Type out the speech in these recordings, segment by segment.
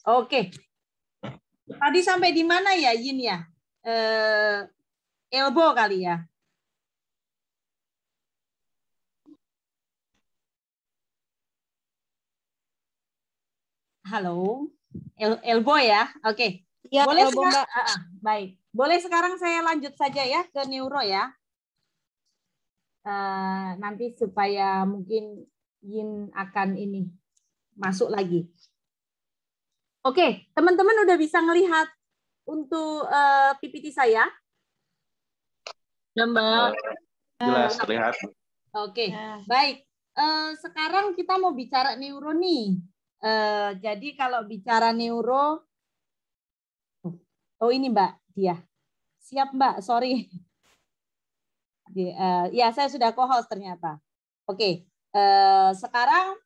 Oke. Tadi sampai di mana ya, Yin ya? Elbow kali ya? Halo, elbow ya? Oke. Ya, Boleh elbow, sekarang, Mbak. baik. Boleh sekarang saya lanjut saja ya ke neuro ya. Nanti supaya mungkin Yin akan ini masuk lagi. Oke, teman-teman udah bisa ngelihat untuk PPT saya? Ya, Mbak. Jelas terlihat. Oke, baik. Sekarang kita mau bicara neuro nih. Jadi kalau bicara neuro, oh ini Mbak dia. Siap Mbak, sorry. Ya, saya sudah co-host ternyata. Oke, sekarang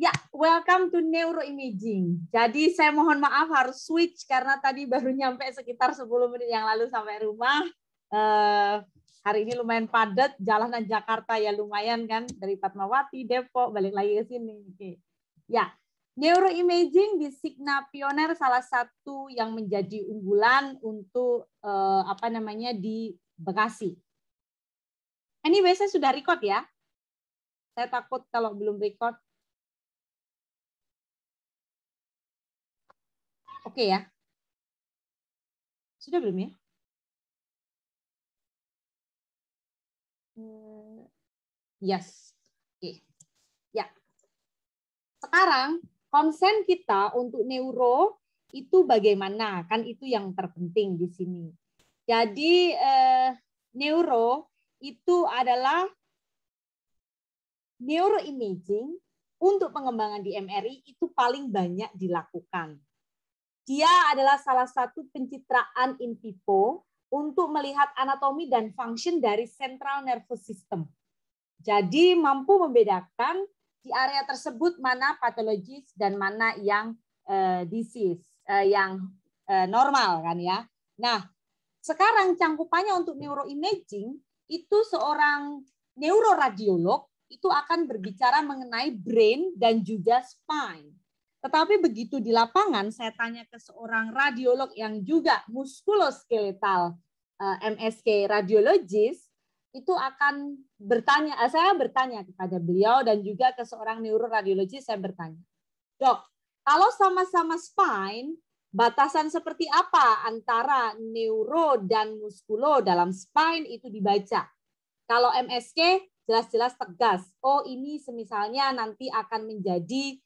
ya, welcome to neuroimaging. Jadi saya mohon maaf harus switch karena tadi baru nyampe sekitar 10 menit yang lalu sampai rumah. Hari ini lumayan padat, jalanan Jakarta ya lumayan kan, dari Fatmawati, Depok, balik lagi ke sini. Oke. Ya, neuroimaging di Signa Pioneer salah satu yang menjadi unggulan untuk di Bekasi. Anyway, saya sudah record ya. Saya takut kalau belum record. Oke ya. Sudah belum ya? Yes. Oke. Ya. Sekarang konsen kita untuk neuro itu bagaimana? Kan itu yang terpenting di sini. Jadi neuro itu adalah neuroimaging untuk pengembangan di MRI itu paling banyak dilakukan. Dia adalah salah satu pencitraan in vivo untuk melihat anatomi dan function dari central nervous system. Jadi mampu membedakan di area tersebut mana patologis dan mana yang disease, yang normal kan ya. Nah, sekarang cangkupannya untuk neuroimaging itu seorang neuroradiolog itu akan berbicara mengenai brain dan juga spine. Tetapi begitu di lapangan, saya tanya ke seorang radiolog yang juga muskuloskeletal MSK radiologis, itu akan bertanya, saya bertanya kepada beliau dan juga ke seorang neuroradiologis, saya bertanya, Dok, kalau sama-sama spine, batasan seperti apa antara neuro dan muskulo dalam spine itu dibaca? Kalau MSK jelas-jelas tegas, oh ini semisalnya nanti akan menjadi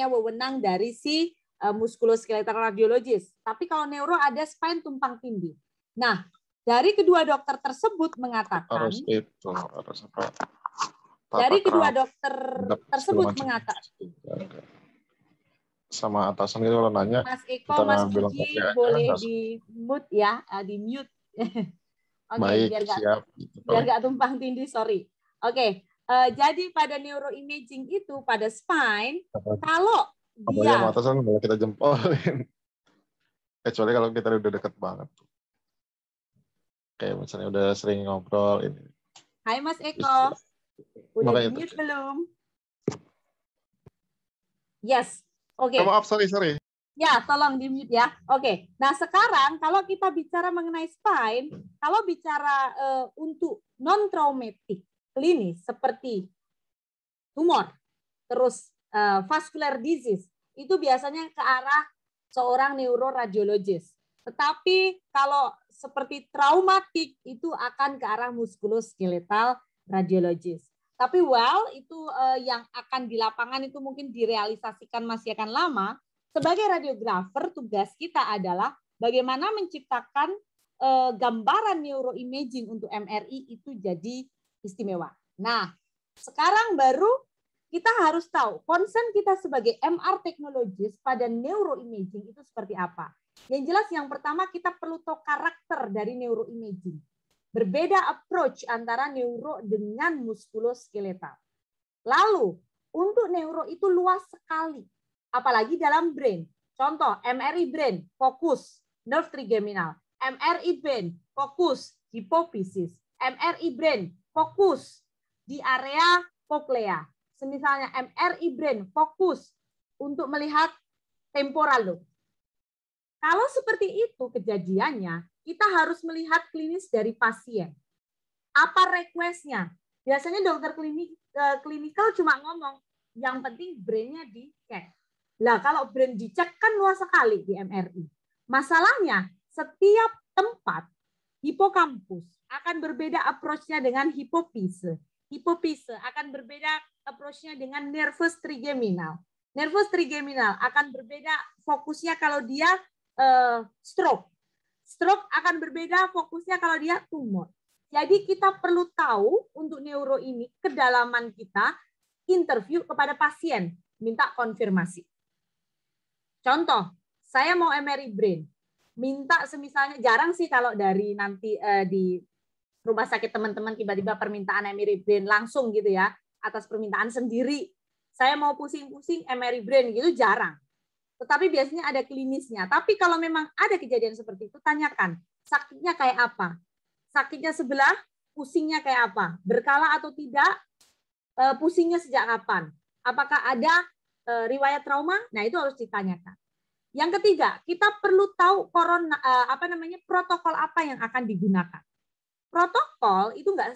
wewenang dari si muskuloskeletal radiologis. Tapi kalau neuro ada spine tumpang tindih. Nah, dari kedua dokter tersebut mengatakan dari kedua dokter tersebut mengatakan sama atasan gitu kalau nanya. Mas Eko, Mas Puji boleh di mute ya, di mute. Oke, baik, biar siap. Nggak tumpang tindih, sorry. Oke. Jadi pada neuroimaging itu pada spine kalau dia sama atasan boleh kita jempolin. Kecuali kalau kita udah deket banget. Kayak misalnya udah sering ngobrol ini. Hai Mas Eko. Udah di mute itu. belum? Yes. Oke. Maaf, sorry. Ya, tolong di mute ya. Oke. Nah, sekarang kalau kita bicara mengenai spine, kalau bicara untuk non-traumatic klinis seperti tumor, terus vascular disease, itu biasanya ke arah seorang neuroradiologis. Tetapi kalau seperti traumatik itu akan ke arah muskuloskeletal radiologis. Tapi itu yang akan di lapangan itu mungkin direalisasikan masih akan lama. Sebagai radiografer tugas kita adalah bagaimana menciptakan gambaran neuroimaging untuk MRI itu jadi istimewa. Nah, sekarang baru kita harus tahu concern kita sebagai MR technologist pada neuroimaging itu seperti apa. Yang jelas yang pertama kita perlu tahu karakter dari neuroimaging. Berbeda approach antara neuro dengan muskuloskeletal. Lalu untuk neuro itu luas sekali, apalagi dalam brain. Contoh MRI brain fokus nerve trigeminal, MRI brain fokus hipofisis, MRI brain fokus di area koklea. misalnya MRI brain fokus untuk melihat temporal lobe. Kalau seperti itu kejadiannya, kita harus melihat klinis dari pasien. Apa request-nya? Biasanya dokter klinikal cuma ngomong, yang penting brain-nya dicek. Lah kalau brain dicek kan luas sekali di MRI. Masalahnya, setiap tempat hipokampus akan berbeda approach-nya dengan hipofise. Hipofise akan berbeda approach-nya dengan nervus trigeminal. Nervus trigeminal akan berbeda fokusnya kalau dia stroke. Stroke akan berbeda fokusnya kalau dia tumor. Jadi kita perlu tahu untuk neuro ini kedalaman kita, interview kepada pasien, minta konfirmasi. Contoh, saya mau MRI brain, minta semisalnya, jarang sih kalau dari nanti di rumah sakit teman-teman tiba-tiba permintaan MRI brain langsung gitu ya, atas permintaan sendiri. Saya mau pusing-pusing MRI brain gitu jarang. Tetapi biasanya ada klinisnya. Tapi kalau memang ada kejadian seperti itu, tanyakan sakitnya kayak apa. Sakitnya sebelah, pusingnya kayak apa. Berkala atau tidak, pusingnya sejak kapan. Apakah ada riwayat trauma? Nah itu harus ditanyakan. Yang ketiga, kita perlu tahu protokol apa yang akan digunakan. Protokol itu nggak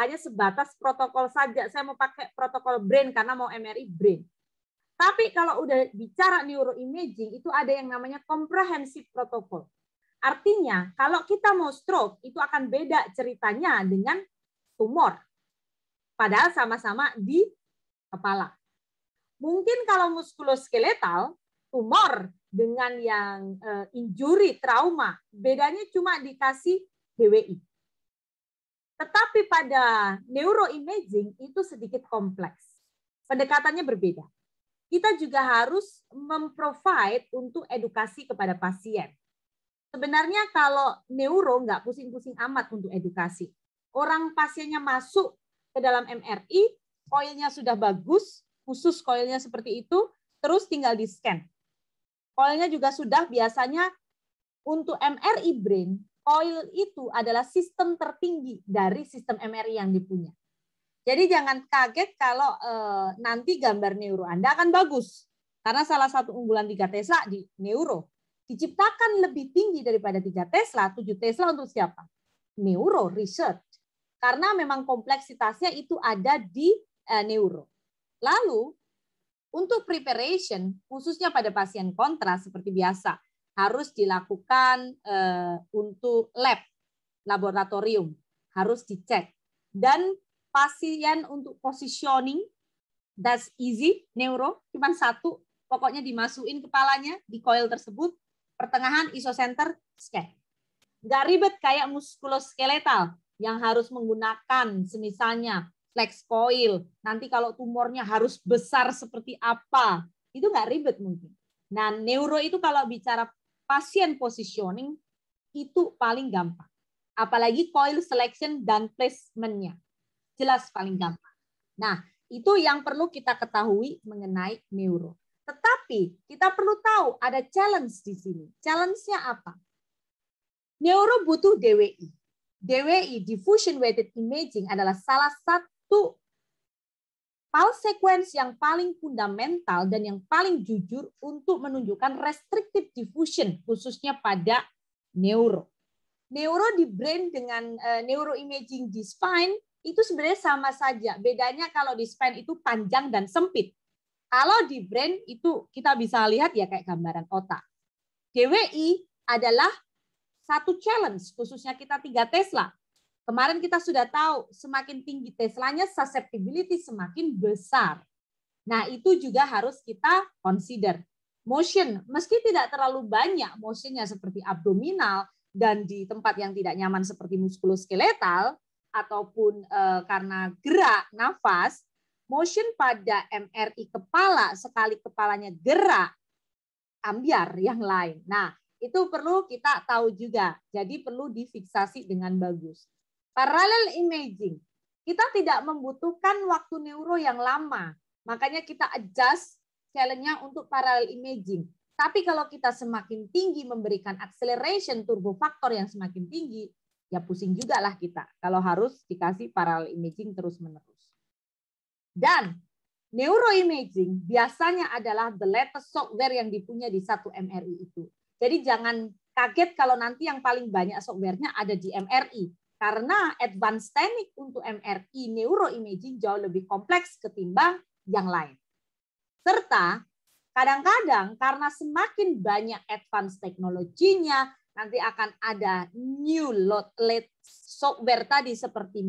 hanya sebatas protokol saja. Saya mau pakai protokol brain karena mau MRI brain. Tapi kalau udah bicara neuroimaging, itu ada yang namanya comprehensive protokol. Artinya, kalau kita mau stroke, itu akan beda ceritanya dengan tumor. Padahal sama-sama di kepala. Mungkin kalau muskuloskeletal, tumor dengan yang injury, trauma, bedanya cuma dikasih DWI. Tetapi pada neuroimaging itu sedikit kompleks. Pendekatannya berbeda. Kita juga harus memprovide untuk edukasi kepada pasien. Sebenarnya kalau neuro nggak pusing-pusing amat untuk edukasi. Orang pasiennya masuk ke dalam MRI, koilnya sudah bagus, khusus koilnya seperti itu, terus tinggal di-scan. Koilnya juga sudah biasanya untuk MRI brain, koil itu adalah sistem tertinggi dari sistem MRI yang dipunya. Jadi jangan kaget kalau nanti gambar neuro Anda akan bagus. Karena salah satu unggulan 3 Tesla di neuro. Diciptakan lebih tinggi daripada 3 Tesla, 7 Tesla untuk siapa? Neuro research. Karena memang kompleksitasnya itu ada di neuro. Lalu, untuk preparation, khususnya pada pasien kontras seperti biasa, harus dilakukan untuk laboratorium. Harus dicek. Dan pasien untuk positioning, that's easy, neuro, cuma satu, pokoknya dimasukin kepalanya di coil tersebut, pertengahan isocenter, scan. Nggak ribet kayak muskuloskeletal, yang harus menggunakan semisalnya flex coil, nanti kalau tumornya harus besar seperti apa, itu nggak ribet mungkin. Nah, neuro itu kalau bicara pasien positioning, itu paling gampang. Apalagi coil selection dan placement-nya. Jelas paling gampang. Nah, itu yang perlu kita ketahui mengenai neuro. Tetapi kita perlu tahu ada challenge di sini. Challenge-nya apa? Neuro butuh DWI. DWI, diffusion weighted imaging, adalah salah satu pulse sequence yang paling fundamental dan yang paling jujur untuk menunjukkan restrictive diffusion, khususnya pada neuro. Neuro di brain dengan neuroimaging di spine itu sebenarnya sama saja. Bedanya kalau di spine itu panjang dan sempit. Kalau di brain itu kita bisa lihat ya kayak gambaran otak. DWI adalah satu challenge, khususnya kita 3 Tesla. Kemarin kita sudah tahu semakin tinggi Teslanya, susceptibility semakin besar. Nah itu juga harus kita consider. Motion, meski tidak terlalu banyak motionnya seperti abdominal dan di tempat yang tidak nyaman seperti muskuloskeletal, ataupun karena gerak nafas, motion pada MRI kepala, sekali kepalanya gerak, ambiar yang lain. Nah, itu perlu kita tahu juga. Jadi perlu difiksasi dengan bagus. Parallel imaging. Kita tidak membutuhkan waktu neuro yang lama. Makanya kita adjust challenge-nya untuk parallel imaging. Tapi kalau kita semakin tinggi memberikan acceleration turbofaktor yang semakin tinggi, ya pusing juga lah kita kalau harus dikasih parallel imaging terus-menerus. Dan neuroimaging biasanya adalah the latest software yang dipunya di satu MRI itu. Jadi jangan kaget kalau nanti yang paling banyak softwarenya ada di MRI. Karena advanced teknik untuk MRI neuroimaging jauh lebih kompleks ketimbang yang lain. Serta kadang-kadang karena semakin banyak advanced teknologinya, nanti akan ada new late software tadi seperti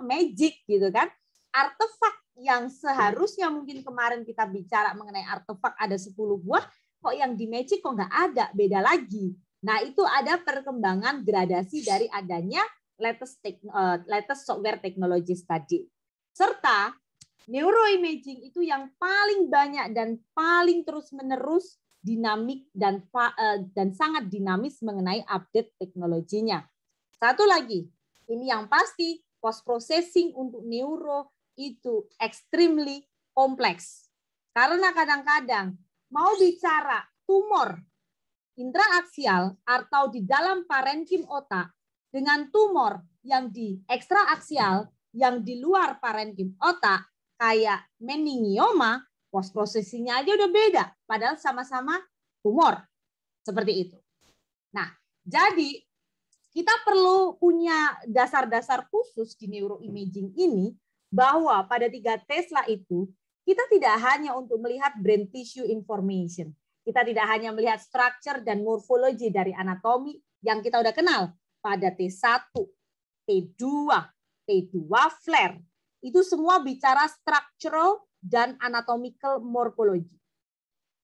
Magic gitu kan. Artefak yang seharusnya mungkin kemarin kita bicara mengenai artefak ada 10 buah, kok yang di Magic kok nggak ada, beda lagi. Nah, itu ada perkembangan gradasi dari adanya latest software technologies tadi. Serta neuroimaging itu yang paling banyak dan paling terus-menerus dinamik dan sangat dinamis mengenai update teknologinya. Satu lagi, ini yang pasti post processing untuk neuro itu extremely kompleks. Karena kadang-kadang mau bicara tumor intraaksial atau di dalam parenkim otak dengan tumor yang di ekstraaksial yang di luar parenkim otak kayak meningioma, post processingnya aja udah beda, padahal sama-sama tumor seperti itu. Nah, jadi kita perlu punya dasar-dasar khusus di neuroimaging ini bahwa pada 3 Tesla itu kita tidak hanya untuk melihat brain tissue information. Kita tidak hanya melihat structure dan morfologi dari anatomi yang kita udah kenal pada T1, T2, T2 flare. Itu semua bicara structural dan anatomical morphology.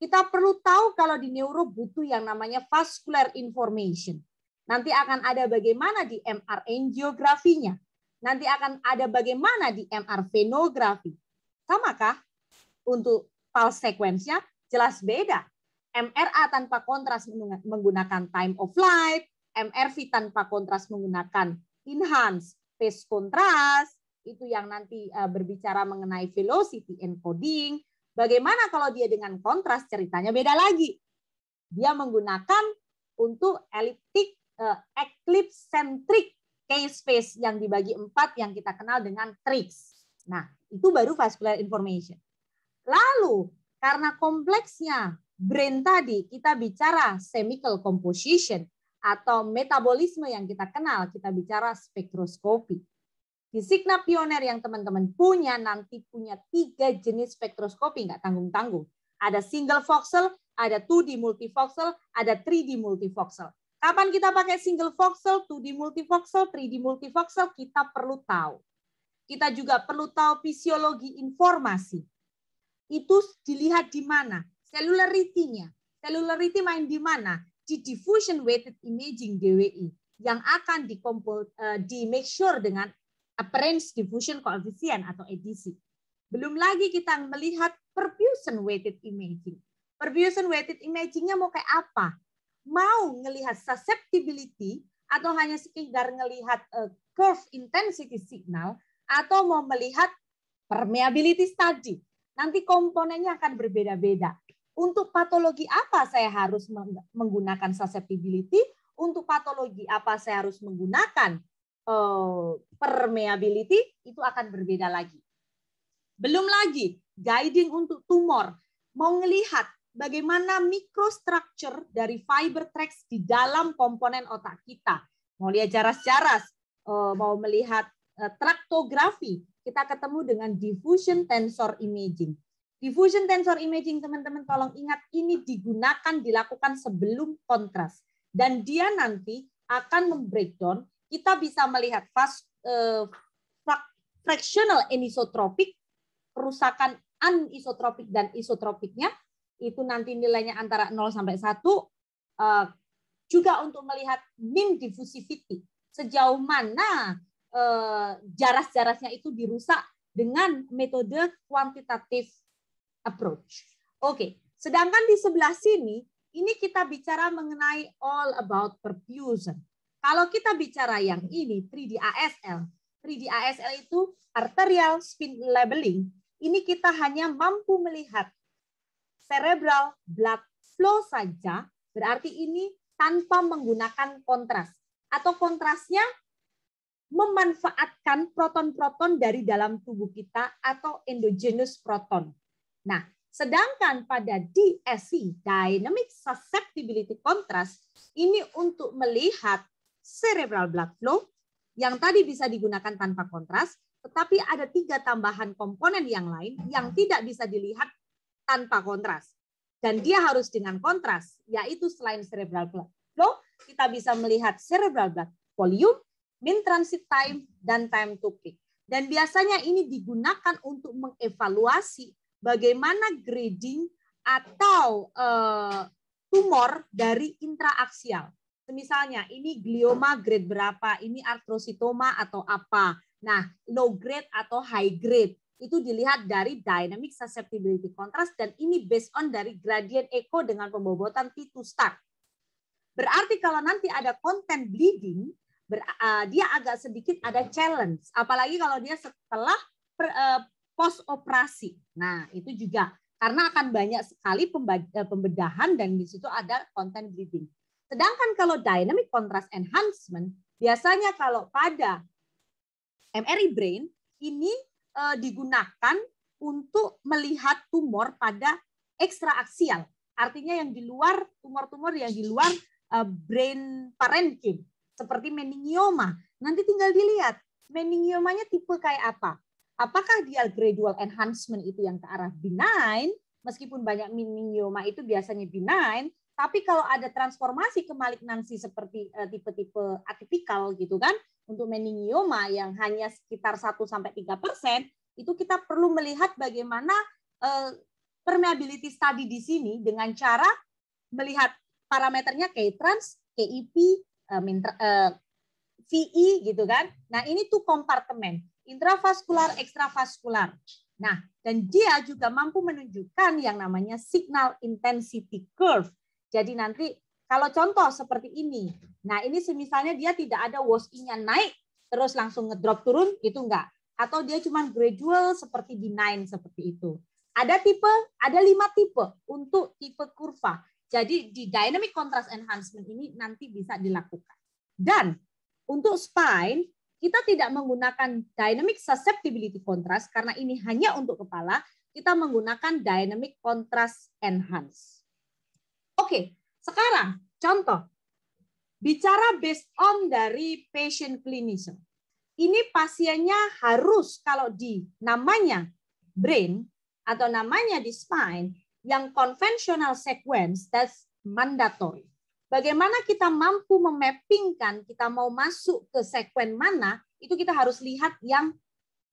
Kita perlu tahu kalau di neuro butuh yang namanya vascular information. Nanti akan ada bagaimana di MR angiografinya. Nanti akan ada bagaimana di MR venografi. Samakah? Untuk pulse sequence-nya jelas beda. MRA tanpa kontras menggunakan time of flight, MRV tanpa kontras menggunakan enhanced phase contrast, itu yang nanti berbicara mengenai velocity encoding. Bagaimana kalau dia dengan kontras, ceritanya beda lagi. Dia menggunakan untuk elliptic eclipse centric case space yang dibagi 4 yang kita kenal dengan TRIX. Nah, itu baru vascular information. Lalu, karena kompleksnya brain tadi, kita bicara chemical composition atau metabolisme yang kita kenal, kita bicara spektroskopi. Di Signa Pioneer yang teman-teman punya, nanti punya 3 jenis spektroskopi, nggak tanggung-tanggung. Ada single voxel, ada 2D multivoxel, ada 3D multivoxel. Kapan kita pakai single voxel, 2D multivoxel, 3D multivoxel, kita perlu tahu. Kita juga perlu tahu fisiologi informasi. Itu dilihat di mana? Celularity-nya. Celularity main di mana? Di diffusion weighted imaging DWI yang akan di make sure dengan apparent diffusion coefficient atau ADC. Belum lagi kita melihat perfusion weighted imaging. Perfusion weighted imaging-nya mau kayak apa? Mau ngelihat susceptibility atau hanya sekedar ngelihat curve intensity signal atau mau melihat permeability study. Nanti komponennya akan berbeda-beda. Untuk patologi apa saya harus menggunakan susceptibility? Untuk patologi apa saya harus menggunakan permeability? Itu akan berbeda lagi. Belum lagi guiding untuk tumor. Mau ngelihat bagaimana microstructure dari fiber tracts di dalam komponen otak kita. Mau lihat jaras-jaras, mau melihat traktografi, kita ketemu dengan diffusion tensor imaging. Diffusion tensor imaging, teman-teman tolong ingat, ini dilakukan sebelum kontras. Dan dia nanti akan membreakdown, kita bisa melihat fractional anisotropik, kerusakan anisotropik dan isotropiknya, itu nanti nilainya antara 0 sampai 1, juga untuk melihat mean diffusivity, sejauh mana jaras-jarasnya itu dirusak dengan metode kuantitatif approach. Oke, sedangkan di sebelah sini, ini kita bicara mengenai all about perfusion. Kalau kita bicara yang ini, 3D ASL. 3D ASL itu arterial spin labeling. Ini kita hanya mampu melihat cerebral blood flow saja, berarti ini tanpa menggunakan kontras. Atau kontrasnya memanfaatkan proton-proton dari dalam tubuh kita atau endogenous proton. Nah, sedangkan pada DSC, Dynamic Susceptibility Contrast, ini untuk melihat cerebral blood flow yang tadi bisa digunakan tanpa kontras, tetapi ada 3 tambahan komponen yang lain yang tidak bisa dilihat tanpa kontras. Dan dia harus dengan kontras, yaitu selain cerebral blood flow, kita bisa melihat cerebral blood volume, mean transit time, dan time to peak. Dan biasanya ini digunakan untuk mengevaluasi bagaimana grading atau tumor dari intraaksial. Misalnya ini glioma grade berapa, ini artrositoma atau apa. Nah, low grade atau high grade itu dilihat dari dynamic susceptibility contrast dan ini based on dari gradient echo dengan pembobotan T2 star. Berarti kalau nanti ada content bleeding, dia agak sedikit ada challenge, apalagi kalau dia setelah post operasi. Nah, itu juga karena akan banyak sekali pembedahan dan di situ ada content bleeding. Sedangkan kalau dynamic contrast enhancement, biasanya kalau pada MRI brain ini digunakan untuk melihat tumor pada ekstraaksial. Artinya yang di luar tumor-tumor yang di luar brain parenchyma. Seperti meningioma. Nanti tinggal dilihat meningiomanya tipe kayak apa. Apakah dia gradual enhancement itu yang ke arah benign, meskipun banyak meningioma itu biasanya benign, tapi kalau ada transformasi ke malignansi seperti tipe-tipe atipikal gitu kan, untuk meningioma yang hanya sekitar 1-3%, itu kita perlu melihat bagaimana permeability study di sini dengan cara melihat parameternya K-trans, KEP, VE gitu kan. Nah, ini tuh kompartemen intravaskular, ekstravaskular. Nah, dan dia juga mampu menunjukkan yang namanya signal intensity curve. Jadi nanti kalau contoh seperti ini. Nah, ini misalnya dia tidak ada WOS-I-nya naik terus langsung ngedrop turun, itu enggak. Atau dia cuma gradual seperti benign seperti itu. Ada 5 tipe untuk tipe kurva. Jadi di dynamic contrast enhancement ini nanti bisa dilakukan. Dan untuk spine, kita tidak menggunakan dynamic susceptibility contrast karena ini hanya untuk kepala, kita menggunakan dynamic contrast enhance. Oke, sekarang contoh. Bicara based on dari patient clinician. Ini pasiennya harus kalau di namanya brain atau namanya di spine, yang konvensional sequence, that's mandatory. Bagaimana kita mampu memappingkan, kita mau masuk ke sequence mana, itu kita harus lihat yang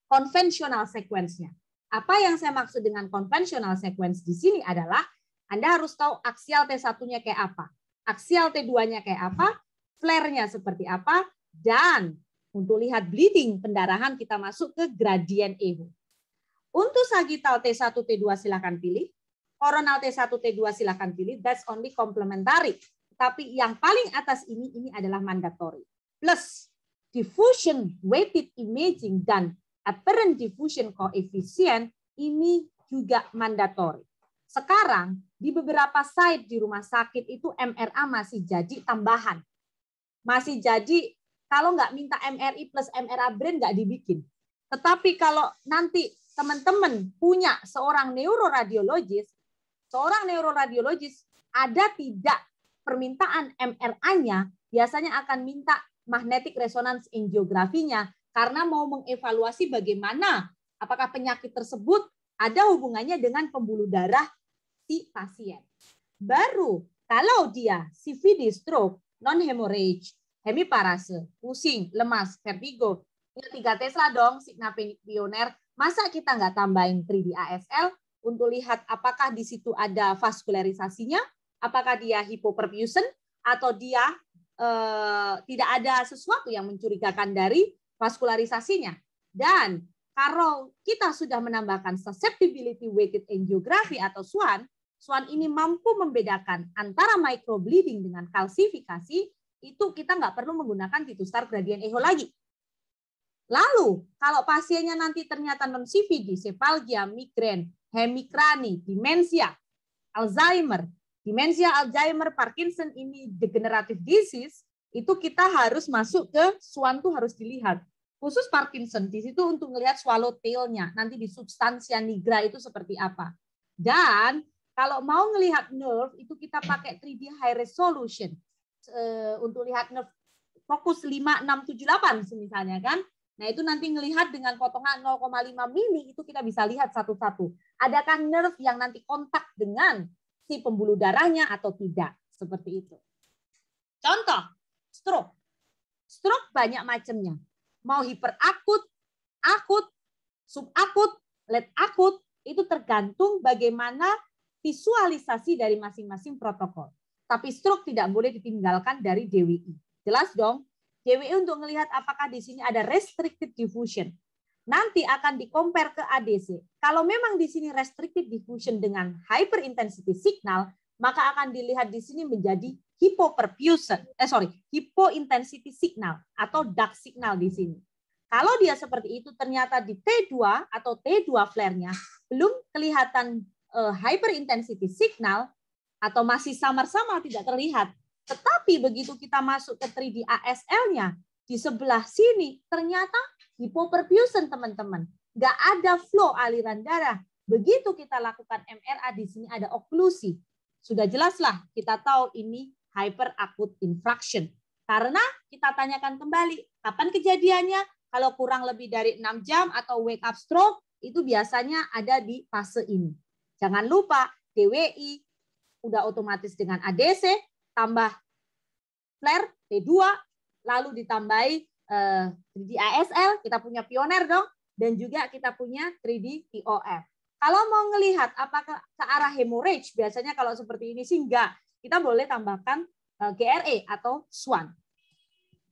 konvensional sequence-nya. Apa yang saya maksud dengan konvensional sequence di sini adalah, Anda harus tahu aksial T1-nya kayak apa, aksial T2-nya kayak apa, flare-nya seperti apa, dan untuk lihat bleeding, pendarahan, kita masuk ke gradient echo. Untuk sagittal T1, T2 silakan pilih, coronal T1, T2 silakan pilih, that's only complementary. Tapi yang paling atas ini adalah mandatory. Plus diffusion weighted imaging dan apparent diffusion coefficient ini juga mandatory. Sekarang di beberapa site di rumah sakit itu MRA masih jadi tambahan. Masih jadi kalau nggak minta MRI plus MRA brain nggak dibikin. Tetapi kalau nanti teman-teman punya seorang neuroradiologis ada tidak permintaan MRA-nya, biasanya akan minta magnetic resonance angiografinya karena mau mengevaluasi bagaimana apakah penyakit tersebut ada hubungannya dengan pembuluh darah si pasien. Baru kalau dia CVD stroke, non-hemorrhage, hemiparase, pusing, lemas, vertigo, ya 3 Tesla dong, sigma pioner. Masa kita nggak tambahin 3D ASL untuk lihat apakah di situ ada vaskularisasinya, apakah dia hipoperfusion atau dia tidak ada sesuatu yang mencurigakan dari vaskularisasinya. Dan kalau kita sudah menambahkan susceptibility weighted angiography atau SWAN, SWAN ini mampu membedakan antara microbleeding dengan kalsifikasi, itu kita nggak perlu menggunakan T2 star gradient echo lagi. Lalu, kalau pasiennya nanti ternyata non-CVD, sepalgia, migrain, hemikrani, demensia, Alzheimer, Parkinson ini degenerative disease, itu kita harus masuk ke SWAN tuh harus dilihat. Khusus Parkinson, di situ untuk melihat swallowtail-nya. Nanti di substansia nigra itu seperti apa. Dan kalau mau melihat nerve, itu kita pakai 3D high resolution. Untuk lihat nerve fokus 5, 6, 7, 8 misalnya kan. Nah itu nanti ngelihat dengan potongan 0,5 mili, itu kita bisa lihat satu-satu. Adakah nerve yang nanti kontak dengan si pembuluh darahnya atau tidak. Seperti itu. Contoh, stroke. Stroke banyak macamnya. Mau hiperakut, akut, subakut, late akut, itu tergantung bagaimana visualisasi dari masing-masing protokol. Tapi stroke tidak boleh ditinggalkan dari DWI. Jelas dong? DWI untuk melihat apakah di sini ada restricted diffusion. Nanti akan dikompar ke ADC. Kalau memang di sini restricted diffusion dengan hyperintensity signal, maka akan dilihat di sini menjadi hypointensity signal atau dark signal di sini. Kalau dia seperti itu, ternyata di T2 atau T2 flare-nya belum kelihatan hyperintensity signal atau masih samar-samar tidak terlihat. Tetapi begitu kita masuk ke 3D ASL-nya, di sebelah sini ternyata hipoperfusion, teman-teman. Nggak ada flow aliran darah. Begitu kita lakukan MRA, di sini ada oklusi. Sudah jelaslah kita tahu ini hyperakut infarction. Karena kita tanyakan kembali, kapan kejadiannya? Kalau kurang lebih dari 6 jam atau wake up stroke, itu biasanya ada di fase ini. Jangan lupa, DWI udah otomatis dengan ADC, tambah flare T2, lalu ditambahi 3D ASL, kita punya pioner dong, dan juga kita punya 3D TOF. Kalau mau ngelihat apakah ke arah hemorrhage, biasanya kalau seperti ini sih enggak. Kita boleh tambahkan GRE atau SWAN.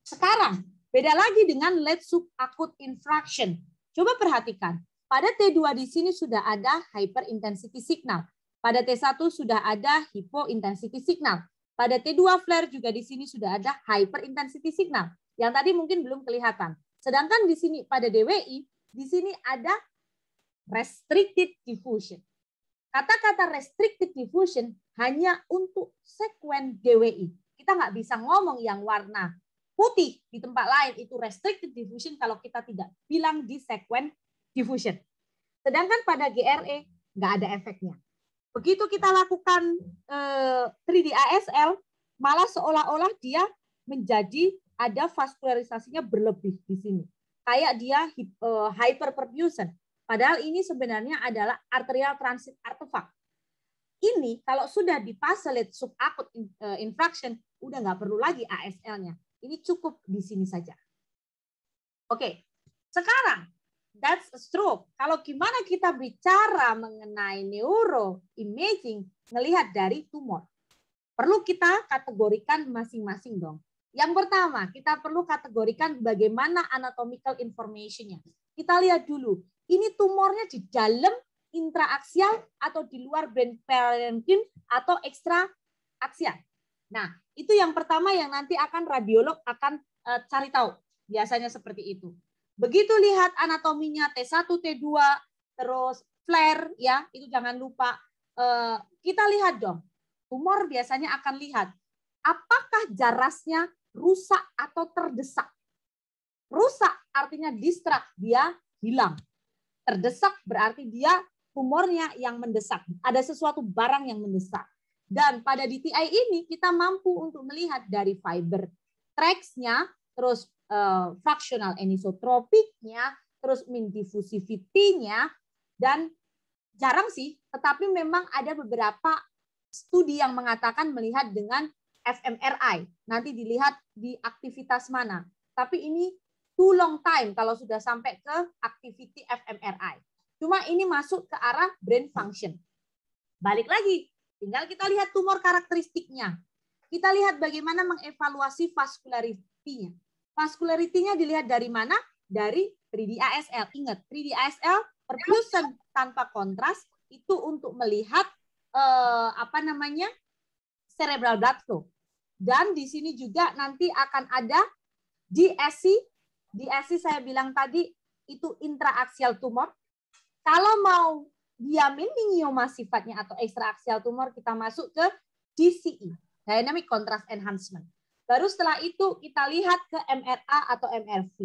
Sekarang, beda lagi dengan late subacute infarction. Coba perhatikan, pada T2 di sini sudah ada hyperintensity signal. Pada T1 sudah ada hypointensity signal. Pada T2 flare juga di sini sudah ada hyperintensity signal. Yang tadi mungkin belum kelihatan. Sedangkan di sini pada DWI, di sini ada restricted diffusion. Kata-kata restricted diffusion hanya untuk sekuen DWI. Kita nggak bisa ngomong yang warna putih di tempat lain itu restricted diffusion kalau kita tidak bilang di sekuen diffusion. Sedangkan pada GRE nggak ada efeknya. Begitu kita lakukan 3D ASL, malah seolah-olah dia menjadi ada vaskularisasinya berlebih di sini. Kayak dia hyperperfusion. Padahal ini sebenarnya adalah arterial transit artefact. Ini kalau sudah di fase late subacute infarction, udah nggak perlu lagi ASL-nya. Ini cukup di sini saja. Oke, sekarang that's a stroke. Kalau gimana kita bicara mengenai neuroimaging, ngelihat dari tumor. Perlu kita kategorikan masing-masing dong. Yang pertama, kita perlu kategorikan bagaimana anatomical information-nya. Kita lihat dulu, ini tumornya di dalam intraaksial atau di luar brain parenchyma atau ekstraaksial. Nah, itu yang pertama yang nanti akan radiolog akan cari tahu. Biasanya seperti itu. Begitu lihat anatominya T1, T2, terus flare, ya itu jangan lupa. Kita lihat dong, tumor biasanya akan lihat apakah jarasnya rusak atau terdesak. Rusak artinya distract, dia hilang. Terdesak berarti dia tumornya yang mendesak. Ada sesuatu barang yang mendesak. Dan pada DTI ini kita mampu untuk melihat dari fiber tracks-nya, terus fractional anisotropiknya, terus mean diffusivity-nya, dan jarang sih, tetapi memang ada beberapa studi yang mengatakan melihat dengan fMRI. Nanti dilihat di aktivitas mana. Tapi ini too long time kalau sudah sampai ke activity fMRI. Cuma ini masuk ke arah brain function. Balik lagi, tinggal kita lihat tumor karakteristiknya. Kita lihat bagaimana mengevaluasi vascularity-nya. Vascularity-nya dilihat dari mana? Dari 3D ASL. Ingat, 3D ASL perfusion tanpa kontras itu untuk melihat cerebral blood flow. Dan di sini juga nanti akan ada DSC. DSC saya bilang tadi itu intraaksial tumor. Kalau mau dia meningioma sifatnya atau ekstraaksial tumor, kita masuk ke DCE, Dynamic Contrast Enhancement. Baru setelah itu kita lihat ke MRA atau MRV.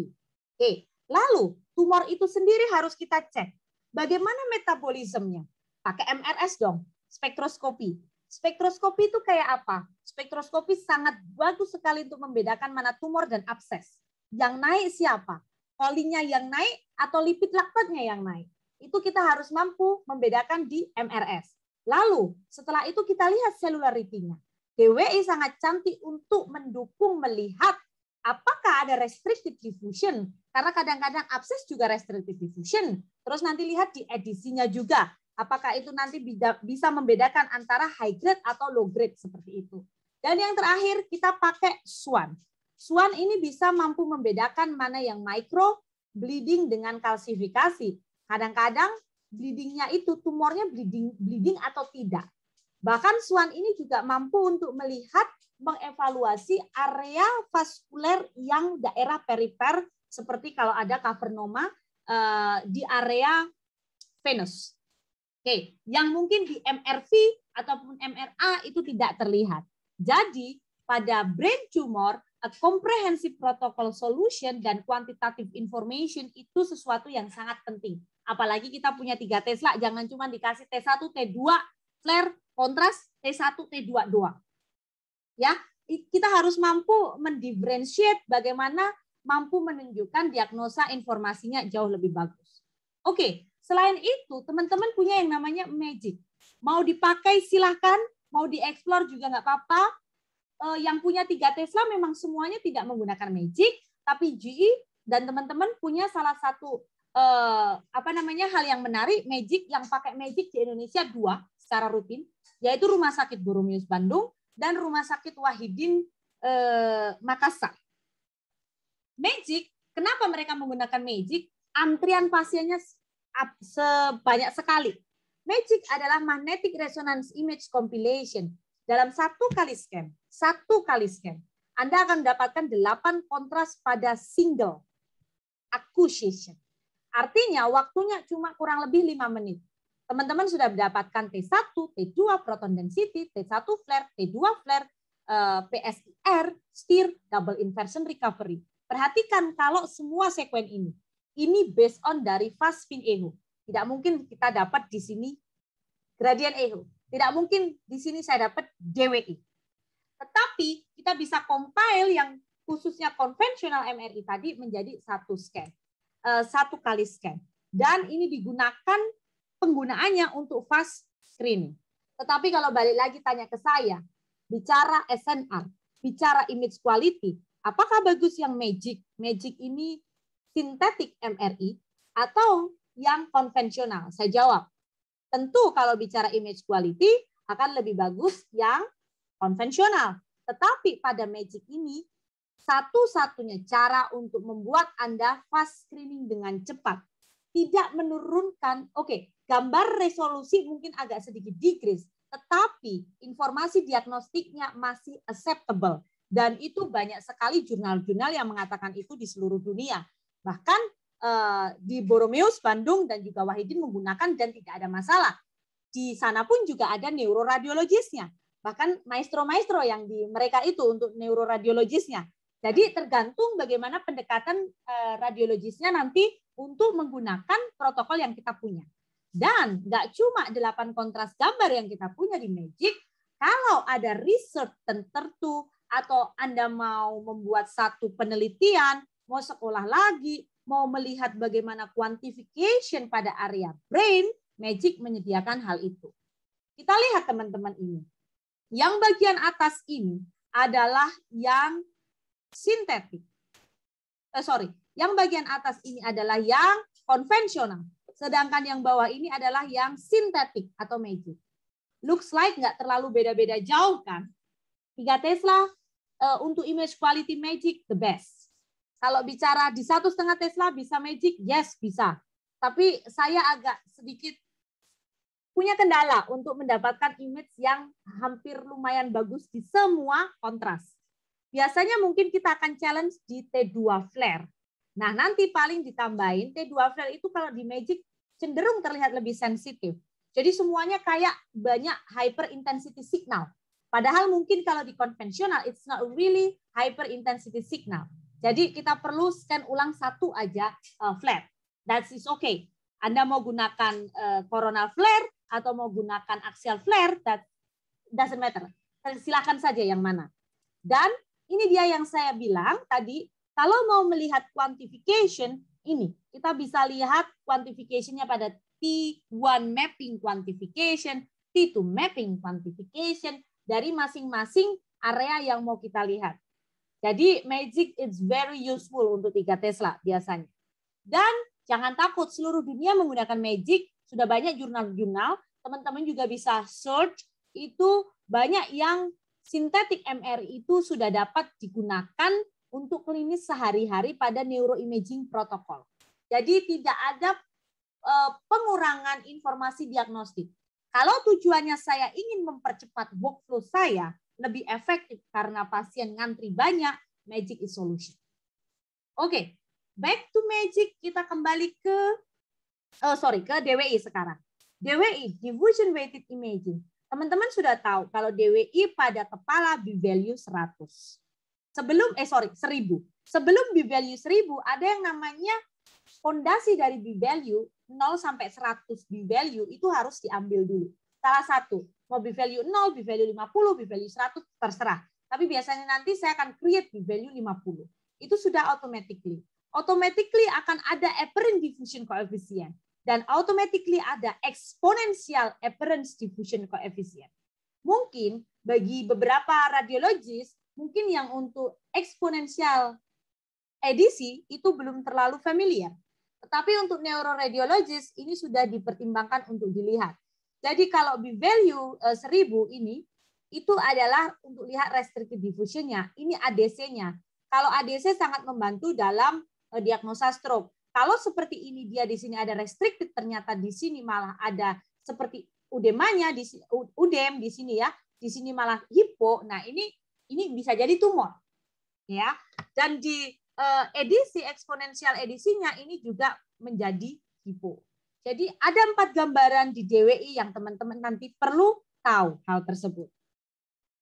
Oke, Lalu tumor itu sendiri harus kita cek. Bagaimana metabolismenya? Pakai MRS dong, spektroskopi. Spektroskopi itu kayak apa? Spektroskopi sangat bagus sekali untuk membedakan mana tumor dan abses. Yang naik siapa? Kolinnya yang naik atau lipid laktatnya yang naik? Itu kita harus mampu membedakan di MRS. Lalu setelah itu kita lihat celularity-nya. DWI sangat cantik untuk mendukung melihat apakah ada restricted diffusion. Karena kadang-kadang abses juga restricted diffusion. Terus nanti lihat di edisinya juga. Apakah itu nanti bisa membedakan antara high grade atau low grade seperti itu. Dan yang terakhir kita pakai SWAN. SWAN ini bisa mampu membedakan mana yang micro, bleeding dengan kalsifikasi. Kadang-kadang bleedingnya itu tumornya bleeding atau tidak. Bahkan SWAN ini juga mampu untuk melihat, mengevaluasi area vaskuler yang daerah perifer, seperti kalau ada cavernoma di area venous. Oke, yang mungkin di MRV ataupun MRA itu tidak terlihat. Jadi pada brain tumor, a comprehensive protocol solution dan quantitative information itu sesuatu yang sangat penting. Apalagi kita punya 3 Tesla, jangan cuma dikasih T1, T2, flare, kontras, T1, T2 doang. Ya, kita harus mampu mendifferentiate bagaimana mampu menunjukkan diagnosa informasinya jauh lebih bagus. Oke. Selain itu, teman-teman punya yang namanya MAGIC. Mau dipakai silahkan, mau dieksplor juga nggak apa-apa. Yang punya 3 Tesla memang semuanya tidak menggunakan MAGIC, tapi GE dan teman-teman punya salah satu hal yang menarik, MAGIC yang pakai MAGIC di Indonesia 2 secara rutin, yaitu Rumah Sakit Boromius Bandung dan Rumah Sakit Wahidin Makassar. MAGIC, kenapa mereka menggunakan MAGIC? Antrian pasiennya sebanyak sekali. MAGIC adalah magnetic resonance image compilation. Dalam satu kali scan, Anda akan mendapatkan 8 kontras pada single acquisition. Artinya waktunya cuma kurang lebih 5 menit. Teman-teman sudah mendapatkan T1, T2 proton density, T1 flare, T2 flare, PSIR, STIR, double inversion recovery. Perhatikan kalau semua sekuen ini based on dari fast spin echo. Tidak mungkin kita dapat di sini gradient echo. Tidak mungkin di sini saya dapat DWI. Tetapi kita bisa compile yang khususnya konvensional MRI tadi menjadi satu kali scan. Dan ini digunakan penggunaannya untuk fast screening. Tetapi kalau balik lagi tanya ke saya, bicara SNR, bicara image quality, apakah bagus yang MAGIC? MAGIC ini sintetik MRI atau yang konvensional? Saya jawab, tentu kalau bicara image quality akan lebih bagus yang konvensional. Tetapi pada MAGIC ini, satu-satunya cara untuk membuat Anda fast screening dengan cepat. Tidak menurunkan, gambar resolusi mungkin agak sedikit decrease, tetapi informasi diagnostiknya masih acceptable. Dan itu banyak sekali jurnal-jurnal yang mengatakan itu di seluruh dunia. Bahkan di Boromius, Bandung, dan juga Wahidin menggunakan dan tidak ada masalah. Di sana pun juga ada neuroradiologisnya. Bahkan maestro-maestro yang di mereka itu untuk neuroradiologisnya. Jadi tergantung bagaimana pendekatan radiologisnya nanti untuk menggunakan protokol yang kita punya. Dan nggak cuma 8 kontras gambar yang kita punya di MAGIC, kalau ada research tertentu atau Anda mau membuat satu penelitian, mau sekolah lagi, mau melihat bagaimana quantification pada area brain, MAGIC menyediakan hal itu. Kita lihat teman-teman ini. Yang bagian atas ini adalah yang sintetik. Yang bagian atas ini adalah yang konvensional. Sedangkan yang bawah ini adalah yang sintetik atau MAGIC. Looks like nggak terlalu beda-beda jauh kan? 3 Tesla untuk image quality MAGIC the best. Kalau bicara di 1,5 Tesla bisa MAGIC, yes bisa. Tapi saya agak sedikit punya kendala untuk mendapatkan image yang hampir lumayan bagus di semua kontras. Biasanya mungkin kita akan challenge di T2 flare. Nah, nanti paling ditambahin T2 flare itu kalau di MAGIC cenderung terlihat lebih sensitif. Jadi semuanya kayak banyak hyper intensity signal. Padahal mungkin kalau di konvensional it's not really hyper intensity signal. Jadi kita perlu scan ulang satu aja flare. That is okay. Anda mau gunakan coronal flare atau mau gunakan axial flare, that doesn't matter. Silakan saja yang mana. Dan ini dia yang saya bilang tadi, kalau mau melihat quantification, ini kita bisa lihat quantification-nya pada T1 mapping quantification, T2 mapping quantification dari masing-masing area yang mau kita lihat. Jadi MAGIC is very useful untuk 3 Tesla biasanya. Dan jangan takut, seluruh dunia menggunakan MAGIC, sudah banyak jurnal-jurnal, teman-teman juga bisa search, itu banyak yang sintetik MRI itu sudah dapat digunakan untuk klinis sehari-hari pada neuroimaging protokol. Jadi tidak ada pengurangan informasi diagnostik. Kalau tujuannya saya ingin mempercepat workflow saya, lebih efektif karena pasien ngantri banyak, MAGIC is solution. Oke, back to MAGIC, kita kembali ke DWI sekarang. DWI, diffusion weighted imaging. Teman-teman sudah tahu kalau DWI pada kepala B-value 100. 1000. Sebelum B-value 1000 ada yang namanya fondasi dari B-value 0 sampai 100 B-value itu harus diambil dulu. Salah satu, mau B-value 0, B-value 50, B-value 100, terserah. Tapi biasanya nanti saya akan create B-value 50. Itu sudah automatically. Automatically akan ada apparent diffusion coefficient. Dan automatically ada exponential apparent diffusion coefficient. Mungkin bagi beberapa radiologis, mungkin yang untuk exponential edisi itu belum terlalu familiar. Tetapi untuk neuroradiologis ini sudah dipertimbangkan untuk dilihat. Jadi kalau B-value 1000 ini, itu adalah untuk lihat restricted diffusion-nya. Ini ADC-nya. Kalau ADC sangat membantu dalam diagnosa stroke. Kalau seperti ini dia di sini ada restricted, ternyata di sini malah ada seperti udemanya, udem di sini ya, di sini malah hipo. Nah ini bisa jadi tumor, ya. Dan di edisi eksponensial edisinya ini juga menjadi hipo. Jadi ada 4 gambaran di DWI yang teman-teman nanti perlu tahu hal tersebut.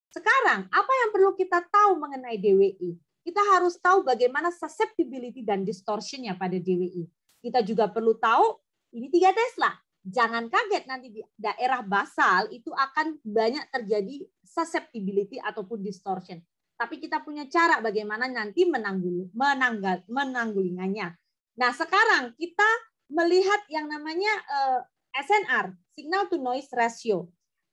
Sekarang, apa yang perlu kita tahu mengenai DWI? Kita harus tahu bagaimana susceptibility dan distortionnya pada DWI. Kita juga perlu tahu, ini 3 Tesla. Jangan kaget nanti di daerah basal itu akan banyak terjadi susceptibility ataupun distortion. Tapi kita punya cara bagaimana nanti menanggulingannya. Nah sekarang kita melihat yang namanya SNR, signal to noise ratio.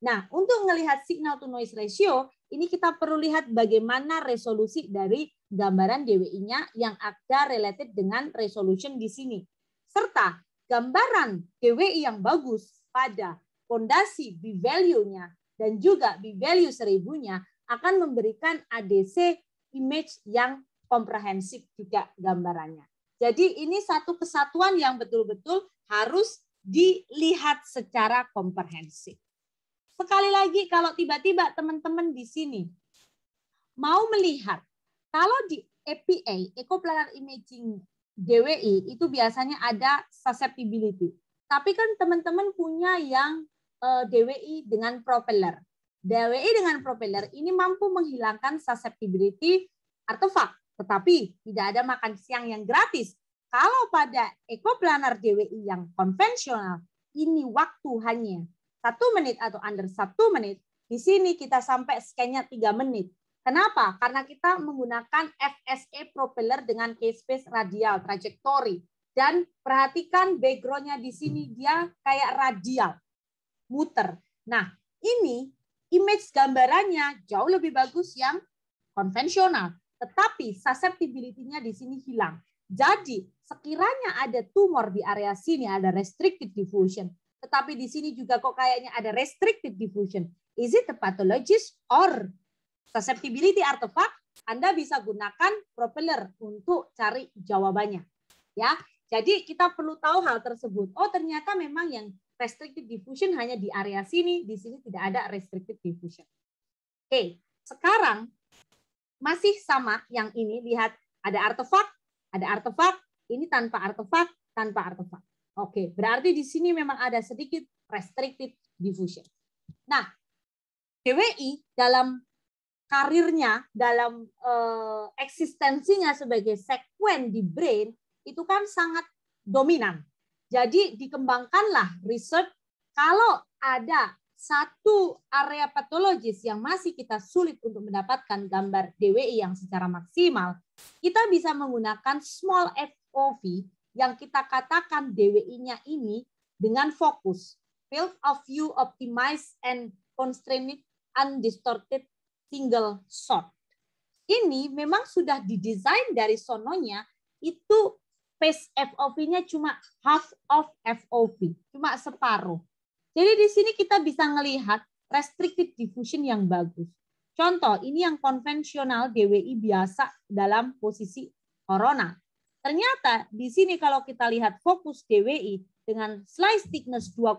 Nah, untuk melihat signal to noise ratio, ini kita perlu lihat bagaimana resolusi dari gambaran DWI-nya yang ada related dengan resolution di sini. Serta gambaran DWI yang bagus pada fondasi B-value-nya dan juga B-value 1000-nya akan memberikan ADC image yang komprehensif juga gambarannya. Jadi ini satu kesatuan yang betul-betul harus dilihat secara komprehensif. Sekali lagi kalau tiba-tiba teman-teman di sini mau melihat kalau di EPA, Echoplanar Imaging DWI itu biasanya ada susceptibility. Tapi kan teman-teman punya yang DWI dengan propeller. DWI dengan propeller ini mampu menghilangkan susceptibility artefak. Tetapi tidak ada makan siang yang gratis. Kalau pada ekoplanar DWI yang konvensional, ini waktu hanya 1 menit atau under 1 menit. Di sini kita sampai scan-nya 3 menit. Kenapa? Karena kita menggunakan FSE propeller dengan K-space radial trajectory. Dan perhatikan background-nya di sini dia kayak radial, muter. Nah, ini image gambarannya jauh lebih bagus yang konvensional. Tetapi susceptibility-nya di sini hilang. Jadi sekiranya ada tumor di area sini, ada restricted diffusion. Tetapi di sini juga kok kayaknya ada restricted diffusion. Is it a pathologist or susceptibility artifact? Anda bisa gunakan propeller untuk cari jawabannya. Ya, jadi kita perlu tahu hal tersebut. Oh ternyata memang yang restricted diffusion hanya di area sini, di sini tidak ada restricted diffusion. Oke, sekarang masih sama yang ini, lihat ada artefak, ini tanpa artefak, Oke, berarti di sini memang ada sedikit restricted diffusion. Nah, DWI dalam karirnya dalam eksistensinya sebagai sekuen di brain itu kan sangat dominan. Jadi dikembangkanlah riset kalau ada satu area patologis yang masih kita sulit untuk mendapatkan gambar DWI yang secara maksimal, kita bisa menggunakan small FOV yang kita katakan DWI-nya ini dengan fokus, field of view optimized and constrained undistorted single shot. Ini memang sudah didesain dari sononya, itu phase FOV-nya cuma half of FOV, cuma separuh. Jadi di sini kita bisa melihat restricted diffusion yang bagus. Contoh, ini yang konvensional DWI biasa dalam posisi corona. Ternyata di sini kalau kita lihat fokus DWI dengan slice thickness 2,5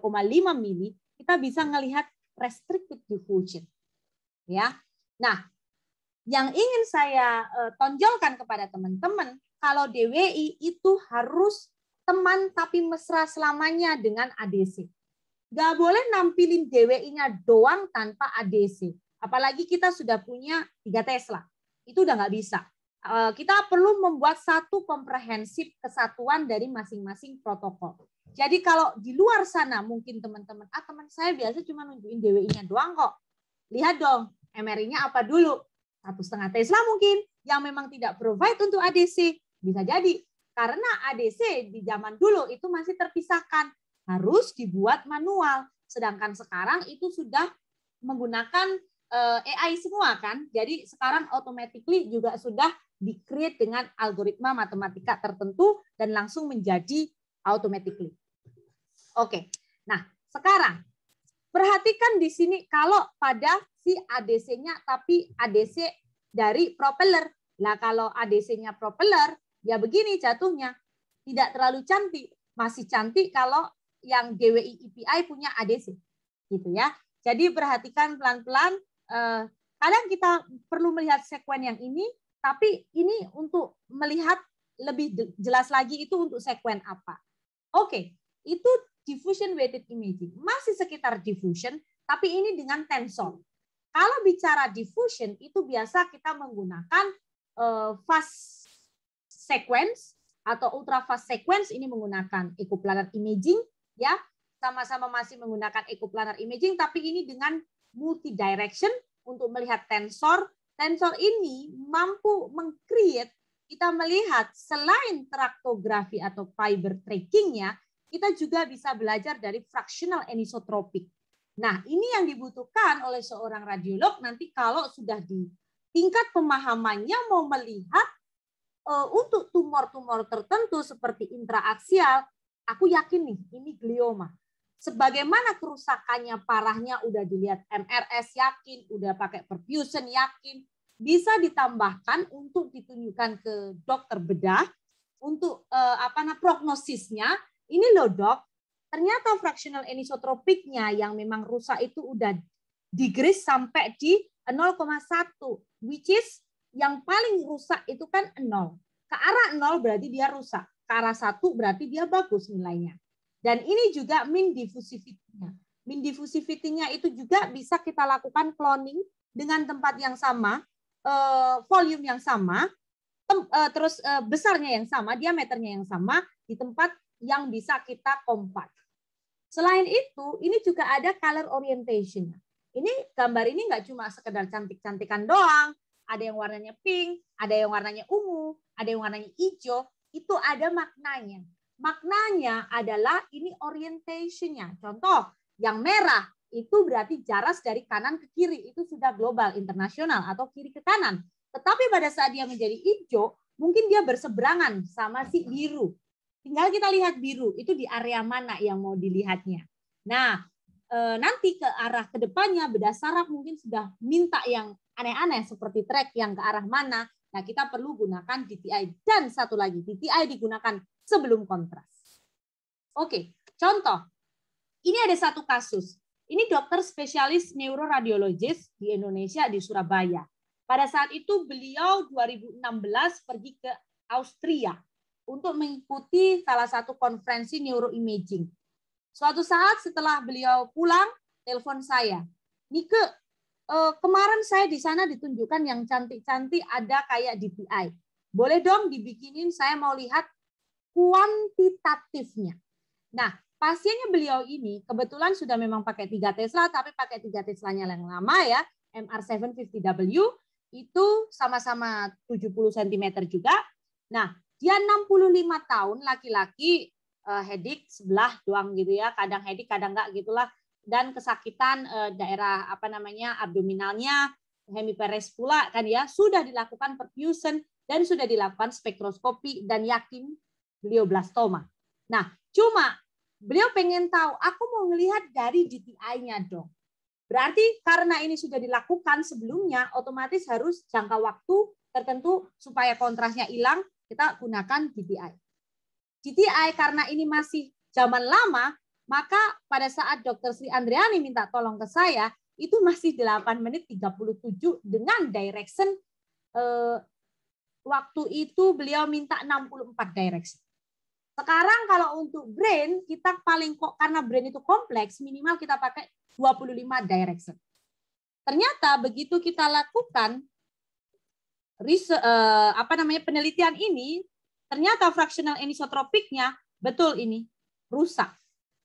mili, kita bisa melihat restricted diffusion. Ya. Nah, yang ingin saya tonjolkan kepada teman-teman, kalau DWI itu harus teman tapi mesra selamanya dengan ADC. Nggak boleh nampilin DWI-nya doang tanpa ADC. Apalagi kita sudah punya 3 Tesla. Itu udah nggak bisa. Kita perlu membuat satu komprehensif kesatuan dari masing-masing protokol. Jadi kalau di luar sana mungkin teman-teman, teman saya biasa cuma nunjukin DWI-nya doang kok. Lihat dong, MRI-nya apa dulu? 1,5 Tesla mungkin, yang memang tidak provide untuk ADC. Bisa jadi. Karena ADC di zaman dulu itu masih terpisahkan. Harus dibuat manual. Sedangkan sekarang itu sudah menggunakan AI semua kan. Jadi sekarang automatically juga sudah di-create dengan algoritma matematika tertentu dan langsung menjadi automatically. Oke. Nah, sekarang perhatikan di sini kalau pada si ADC-nya tapi ADC dari propeller. Nah, kalau ADC-nya propeller, ya begini jatuhnya. Tidak terlalu cantik. Masih cantik kalau yang DWI EPI punya ADC, gitu ya. Jadi perhatikan pelan-pelan. Kadang kita perlu melihat sekuen yang ini, tapi ini untuk melihat lebih jelas lagi itu untuk sekuen apa. Oke, itu diffusion weighted imaging. Masih sekitar diffusion, tapi ini dengan tensor. Kalau bicara diffusion, itu biasa kita menggunakan fast sequence atau ultra fast sequence, ini menggunakan ecoplanar imaging, ya, sama-sama masih menggunakan ecoplanar imaging, tapi ini dengan multi direction untuk melihat tensor. Tensor ini mampu meng-create, kita melihat selain traktografi atau fiber trackingnya, kita juga bisa belajar dari fractional anisotropik. Nah, ini yang dibutuhkan oleh seorang radiolog nanti kalau sudah di tingkat pemahamannya mau melihat untuk tumor-tumor tertentu seperti intraaksial, aku yakin nih, ini glioma. Sebagaimana kerusakannya parahnya udah dilihat MRS yakin, udah pakai perfusion yakin, bisa ditambahkan untuk ditunjukkan ke dokter bedah untuk prognosisnya. Ini loh dok, ternyata fractional anisotropiknya yang memang rusak itu udah digris sampai di 0,1, which is yang paling rusak itu kan 0. Ke arah 0 berarti dia rusak. Ke arah 1 berarti dia bagus nilainya. Dan ini juga mean diffusivity-nya. Mean diffusivity-nya itu juga bisa kita lakukan cloning dengan tempat yang sama, volume yang sama, terus besarnya yang sama, diameternya yang sama, di tempat yang bisa kita compact. Selain itu, ini juga ada color orientation-nya. Ini gambar ini nggak cuma sekedar cantik-cantikan doang, ada yang warnanya pink, ada yang warnanya ungu, ada yang warnanya hijau, itu ada maknanya. Maknanya adalah ini orientation-nya. Contoh, yang merah itu berarti jarak dari kanan ke kiri, itu sudah global, internasional, atau kiri ke kanan. Tetapi pada saat dia menjadi hijau, mungkin dia berseberangan sama si biru. Tinggal kita lihat biru, itu di area mana yang mau dilihatnya. Nah, nanti ke arah kedepannya, bedah saraf mungkin sudah minta yang aneh-aneh, seperti track yang ke arah mana. Nah, kita perlu gunakan DTI. Dan satu lagi, DTI digunakan sebelum kontras. Oke, contoh. Ini ada satu kasus. Ini dokter spesialis neuroradiologis di Indonesia, di Surabaya. Pada saat itu beliau 2016 pergi ke Austria untuk mengikuti salah satu konferensi neuroimaging. Suatu saat setelah beliau pulang, telepon saya. Nike, kemarin saya di sana ditunjukkan yang cantik-cantik ada kayak DPI. Boleh dong dibikinin, saya mau lihat kuantitatifnya. Nah, pasiennya beliau ini kebetulan sudah memang pakai 3 Tesla, tapi pakai 3 Teslanya yang lama ya, MR750W, itu sama-sama 70 cm juga. Nah, dia 65 tahun, laki-laki, headache sebelah doang gitu ya, kadang headache, kadang enggak gitulah, dan kesakitan daerah abdominalnya, hemipares pula kan ya, sudah dilakukan perfusion dan sudah dilakukan spektroskopi dan yakin glioblastoma. Nah, cuma beliau pengen tahu, aku mau ngelihat dari DTI-nya dong. Berarti karena ini sudah dilakukan sebelumnya, otomatis harus jangka waktu tertentu supaya kontrasnya hilang, kita gunakan DTI. DTI karena ini masih zaman lama, maka pada saat Dr. Sri Andriani minta tolong ke saya, itu masih 8 menit 37 dengan direction waktu itu beliau minta 64 direction. Sekarang kalau untuk brain, kita karena brain itu kompleks, minimal kita pakai 25 direction. Ternyata begitu kita lakukan penelitian ini, ternyata fractional anisotropiknya betul ini rusak.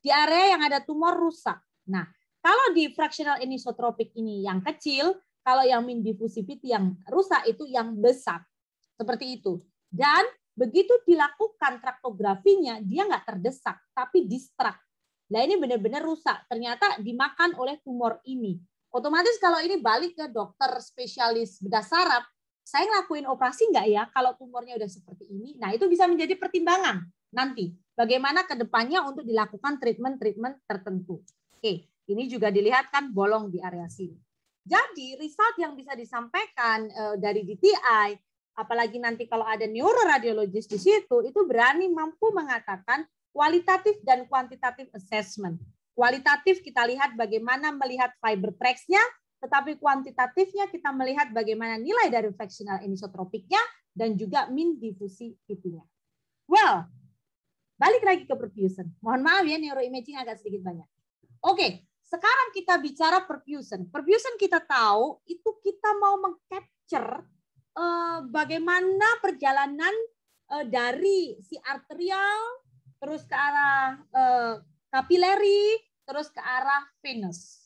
Di area yang ada tumor rusak. Nah, kalau di fractional anisotropik ini yang kecil, kalau yang mean diffusivity yang rusak itu yang besar. Seperti itu. Dan begitu dilakukan traktografinya, dia nggak terdesak, tapi distrak. Nah ini benar-benar rusak. Ternyata dimakan oleh tumor ini. Otomatis kalau ini balik ke dokter spesialis bedah saraf, saya ngelakuin operasi nggak ya kalau tumornya udah seperti ini? Nah itu bisa menjadi pertimbangan nanti. Bagaimana ke depannya untuk dilakukan treatment-treatment tertentu. Oke, ini juga dilihat kan bolong di area sini. Jadi result yang bisa disampaikan dari DTI, apalagi nanti kalau ada neuroradiologis di situ, itu berani mampu mengatakan kualitatif dan kuantitatif assessment. Kualitatif kita lihat bagaimana melihat fiber tracks-nya, tetapi kuantitatifnya kita melihat bagaimana nilai dari fractional anisotropiknya dan juga mean diffusivity-nya. Well, balik lagi ke perfusion. Mohon maaf ya, neuroimaging agak sedikit banyak. Oke, sekarang kita bicara perfusion. Perfusion kita tahu itu kita mau meng-capture bagaimana perjalanan dari si arterial terus ke arah kapilari terus ke arah venous.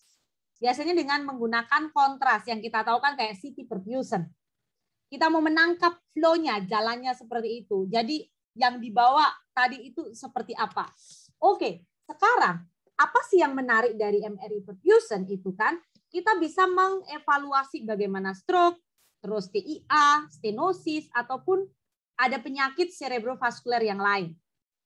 Biasanya dengan menggunakan kontras yang kita tahu kan kayak CT perfusion. Kita mau menangkap flow-nya, jalannya seperti itu. Jadi yang dibawa tadi itu seperti apa? Oke, sekarang apa sih yang menarik dari MRI perfusion itu kan? Kita bisa mengevaluasi bagaimana stroke, terus TIA, stenosis, ataupun ada penyakit cerebrovaskular yang lain.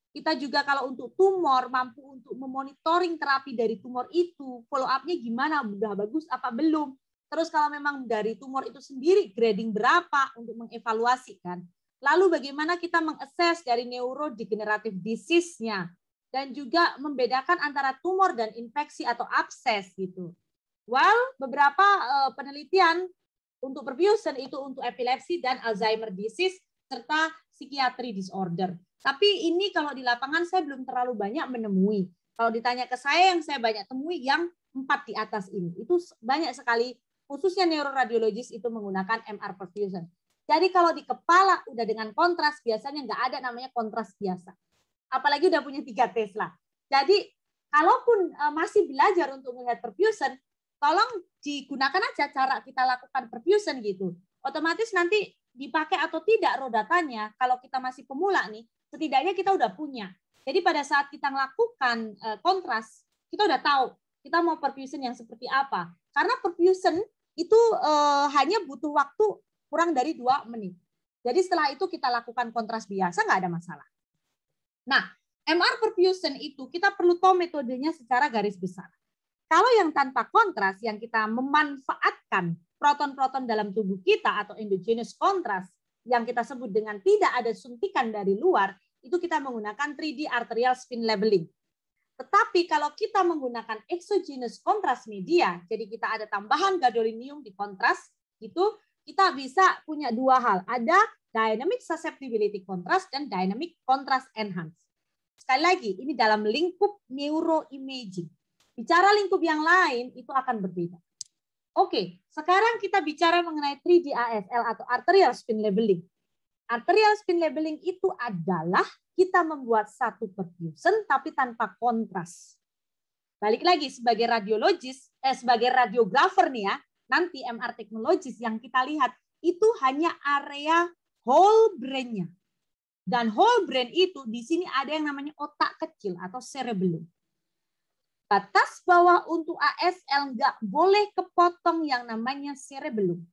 Kita juga kalau untuk tumor, mampu untuk memonitoring terapi dari tumor itu, follow up-nya gimana, udah bagus apa belum. Terus kalau memang dari tumor itu sendiri, grading berapa untuk mengevaluasi kan. Lalu bagaimana kita mengakses dari neurodegenerative disease-nya, dan juga membedakan antara tumor dan infeksi atau abses gitu. Well, beberapa penelitian untuk perfusion itu untuk epilepsi dan Alzheimer disease serta psikiatri disorder. Tapi ini kalau di lapangan saya belum terlalu banyak menemui. Kalau ditanya ke saya yang saya banyak temui yang 4 di atas ini. Itu banyak sekali khususnya neuroradiologis itu menggunakan MR perfusion. Jadi kalau di kepala udah dengan kontras biasanya nggak ada namanya kontras biasa. Apalagi udah punya 3 Tesla. Jadi kalaupun masih belajar untuk melihat perfusion, tolong digunakan aja cara kita lakukan perfusion gitu. Otomatis nanti dipakai atau tidak raw datanya, kalau kita masih pemula nih, setidaknya kita udah punya. Jadi pada saat kita melakukan kontras, kita udah tahu kita mau perfusion yang seperti apa. Karena perfusion itu hanya butuh waktu kurang dari 2 menit. Jadi setelah itu kita lakukan kontras biasa, nggak ada masalah. Nah, MR perfusion itu kita perlu tahu metodenya secara garis besar. Kalau yang tanpa kontras, yang kita memanfaatkan proton-proton dalam tubuh kita atau endogenous contrast, yang kita sebut dengan tidak ada suntikan dari luar, itu kita menggunakan 3D arterial spin labeling. Tetapi kalau kita menggunakan exogenous contrast media, jadi kita ada tambahan gadolinium di kontras, itu kita bisa punya 2 hal. Ada dynamic susceptibility contrast dan dynamic contrast enhance. Sekali lagi, ini dalam lingkup neuroimaging. Bicara lingkup yang lain, itu akan berbeda. Oke, sekarang kita bicara mengenai 3D ASL atau arterial spin labeling. Arterial spin labeling itu adalah kita membuat satu perfusion tapi tanpa kontras. Balik lagi sebagai radiologis, sebagai radiografer nih ya, nanti MR technologist yang kita lihat itu hanya area whole brain-nya. Dan whole brain itu di sini ada yang namanya otak kecil atau cerebellum. Batas bawah untuk ASL nggak boleh kepotong yang namanya cerebellum.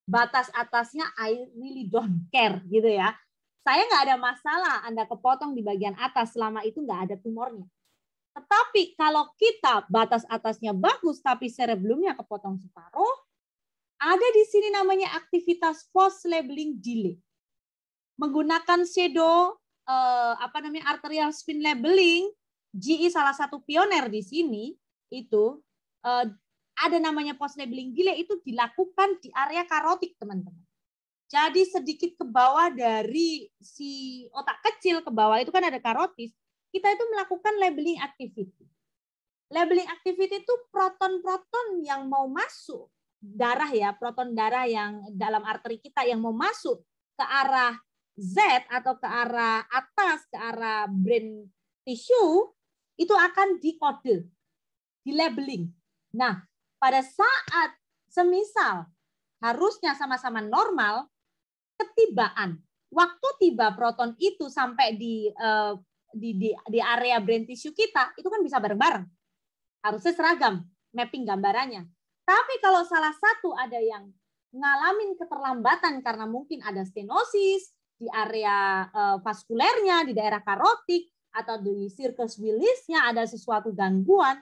Batas atasnya I really don't care gitu ya. Saya nggak ada masalah Anda kepotong di bagian atas selama itu nggak ada tumornya. Tetapi kalau kita batas atasnya bagus tapi cerebellumnya kepotong separuh, ada di sini namanya aktivitas post labeling delay. Menggunakan pseudo arterial spin labeling, GE salah satu pioner di sini itu ada namanya post labeling delay itu dilakukan di area karotik teman-teman. Jadi sedikit ke bawah dari si otak kecil ke bawah itu kan ada karotis. Kita itu melakukan labeling activity. Labeling activity itu proton-proton yang mau masuk darah ya, proton darah yang dalam arteri kita yang mau masuk ke arah Z atau ke arah atas, ke arah brain tissue, itu akan dikode, di labeling. Nah, pada saat semisal harusnya sama-sama normal, ketibaan. Waktu tiba proton itu sampai di area brain tissue kita, itu kan bisa bareng-bareng. Harusnya seragam, mapping gambarannya. Tapi kalau salah satu ada yang ngalamin keterlambatan karena mungkin ada stenosis di area vaskulernya, di daerah karotik, atau di circus Willis-nya ada sesuatu gangguan,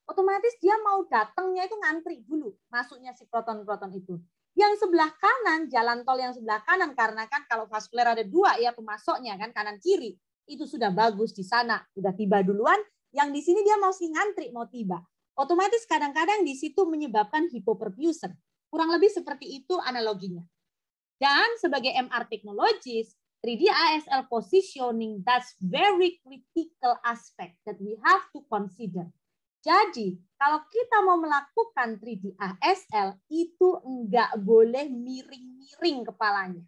otomatis dia mau datangnya itu ngantri dulu masuknya si proton-proton itu. Yang sebelah kanan, jalan tol yang sebelah kanan, karena kan kalau vaskuler ada dua ya pemasoknya kan kanan kiri, itu sudah bagus di sana, sudah tiba duluan. Yang di sini dia masih ngantri mau tiba. Otomatis kadang-kadang di situ menyebabkan hipoperfusion. Kurang lebih seperti itu analoginya. Dan sebagai MR technologist, 3D ASL positioning, that's very critical aspect that we have to consider. Jadi, kalau kita mau melakukan 3D ASL, itu enggak boleh miring-miring kepalanya.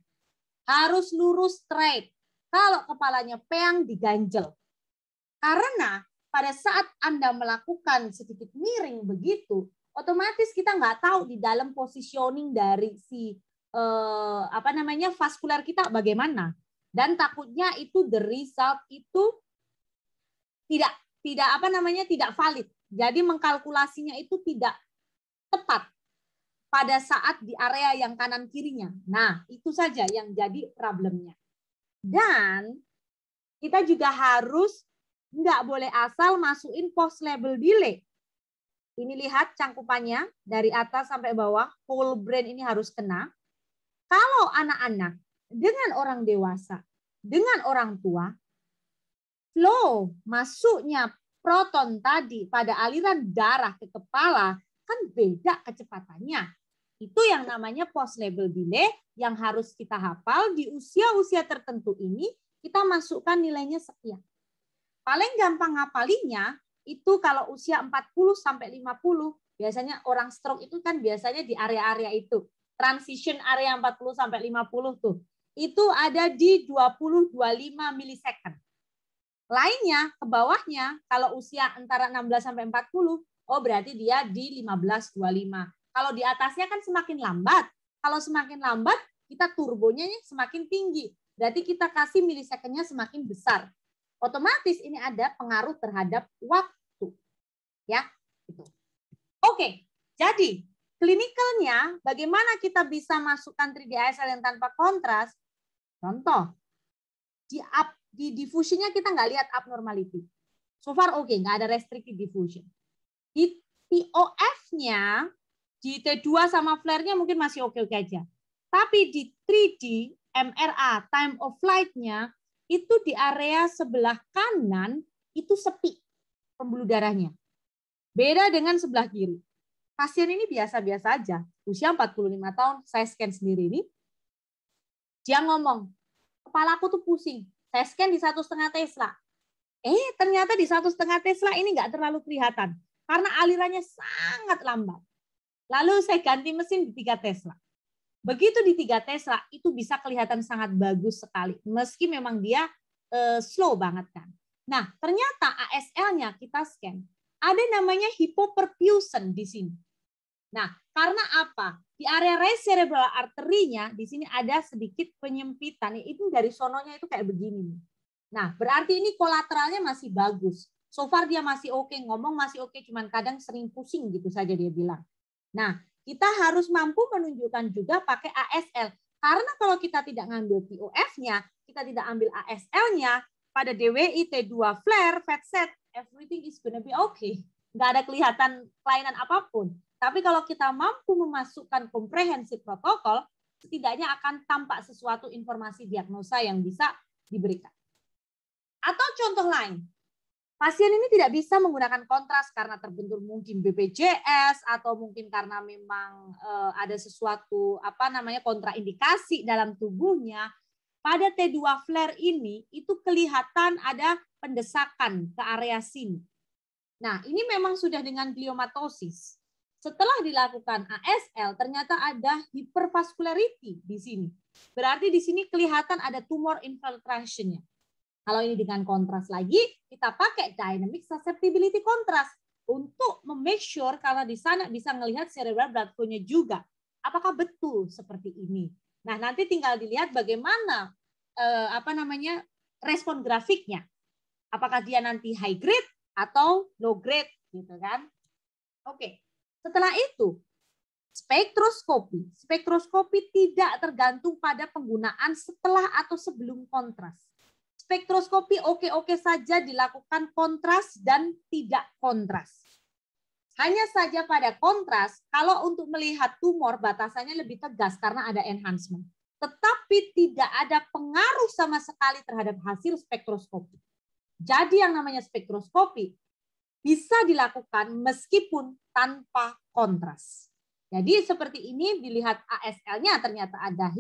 Harus lurus straight. Kalau kepalanya peang, diganjel. Karena pada saat Anda melakukan sedikit miring begitu, otomatis kita nggak tahu di dalam positioning dari si vaskuler kita bagaimana. Dan takutnya itu the result itu tidak valid. Jadi mengkalkulasinya itu tidak tepat pada saat di area yang kanan kirinya. Nah, itu saja yang jadi problemnya. Dan kita juga harus nggak boleh asal masukin post label delay. Ini lihat cangkupannya dari atas sampai bawah, whole brain ini harus kena. Kalau anak-anak dengan orang dewasa, dengan orang tua, flow masuknya proton tadi pada aliran darah ke kepala kan beda kecepatannya. Itu yang namanya post label delay yang harus kita hafal di usia-usia tertentu ini, kita masukkan nilainya sekian. Paling gampang ngapalinya itu kalau usia 40 sampai 50, biasanya orang stroke itu kan biasanya di area-area itu. Transition area 40 sampai 50 tuh. Itu ada di 20-25 milisecond. Lainnya ke bawahnya kalau usia antara 16 sampai 40, oh berarti dia di 15-25. Kalau di atasnya kan semakin lambat. Kalau semakin lambat, kita turbonya semakin tinggi. Berarti kita kasih milisecondnya semakin besar. Otomatis ini ada pengaruh terhadap waktu. Ya, gitu. Oke, jadi klinikalnya bagaimana kita bisa masukkan 3D ASL yang tanpa kontras? Contoh, di diffusionnya kita nggak lihat abnormality. So far oke, nggak ada restricted diffusion. Di TOF-nya, di T2 sama flare-nya mungkin masih oke-oke aja. Tapi di 3D MRA, time of flight-nya, itu di area sebelah kanan itu sepi pembuluh darahnya. Beda dengan sebelah kiri. Pasien ini biasa-biasa aja. Usia 45 tahun, saya scan sendiri ini. Dia ngomong, kepalaku tuh pusing. Saya scan di 1,5 Tesla. Ternyata di 1,5 Tesla ini nggak terlalu kelihatan. Karena alirannya sangat lambat. Lalu saya ganti mesin di 3 Tesla. Begitu di 3 Tesla, itu bisa kelihatan sangat bagus sekali. Meski memang dia slow banget kan. Nah, ternyata ASL-nya kita scan. Ada namanya hypoperfusion di sini. Nah, karena apa? Di area right cerebral artery-nya, di sini ada sedikit penyempitan. Itu dari sononya itu kayak begini. Nah, berarti ini kolateralnya masih bagus. So far dia masih oke, ngomong masih oke, cuman kadang sering pusing gitu saja dia bilang. Nah, kita harus mampu menunjukkan juga pakai ASL. Karena kalau kita tidak ngambil POF-nya, kita tidak ambil ASL-nya, pada DWI T2 flare, fat set, everything is gonna be okay. Nggak ada kelihatan kelainan apapun. Tapi kalau kita mampu memasukkan comprehensive protokol, setidaknya akan tampak sesuatu informasi diagnosa yang bisa diberikan. Atau contoh lain, pasien ini tidak bisa menggunakan kontras karena terbentur mungkin BPJS atau mungkin karena memang ada sesuatu kontraindikasi dalam tubuhnya. Pada T2 flare ini itu kelihatan ada pendesakan ke area sini. Nah, ini memang sudah dengan gliomatosis. Setelah dilakukan ASL, ternyata ada hypervascularity di sini. Berarti di sini kelihatan ada tumor infiltration-nya. Kalau ini dengan kontras lagi, kita pakai dynamic susceptibility contrast untuk make sure karena di sana bisa melihat cerebral blood flow-nya juga. Apakah betul seperti ini? Nah, nanti tinggal dilihat bagaimana respon grafiknya. Apakah dia nanti high grade atau low grade gitu kan? Oke. Setelah itu, spektroskopi. Spektroskopi tidak tergantung pada penggunaan setelah atau sebelum kontras. Spektroskopi oke-oke saja dilakukan kontras dan tidak kontras. Hanya saja pada kontras, kalau untuk melihat tumor batasannya lebih tegas karena ada enhancement. Tetapi tidak ada pengaruh sama sekali terhadap hasil spektroskopi. Jadi yang namanya spektroskopi bisa dilakukan meskipun tanpa kontras. Jadi seperti ini dilihat ASL-nya ternyata ada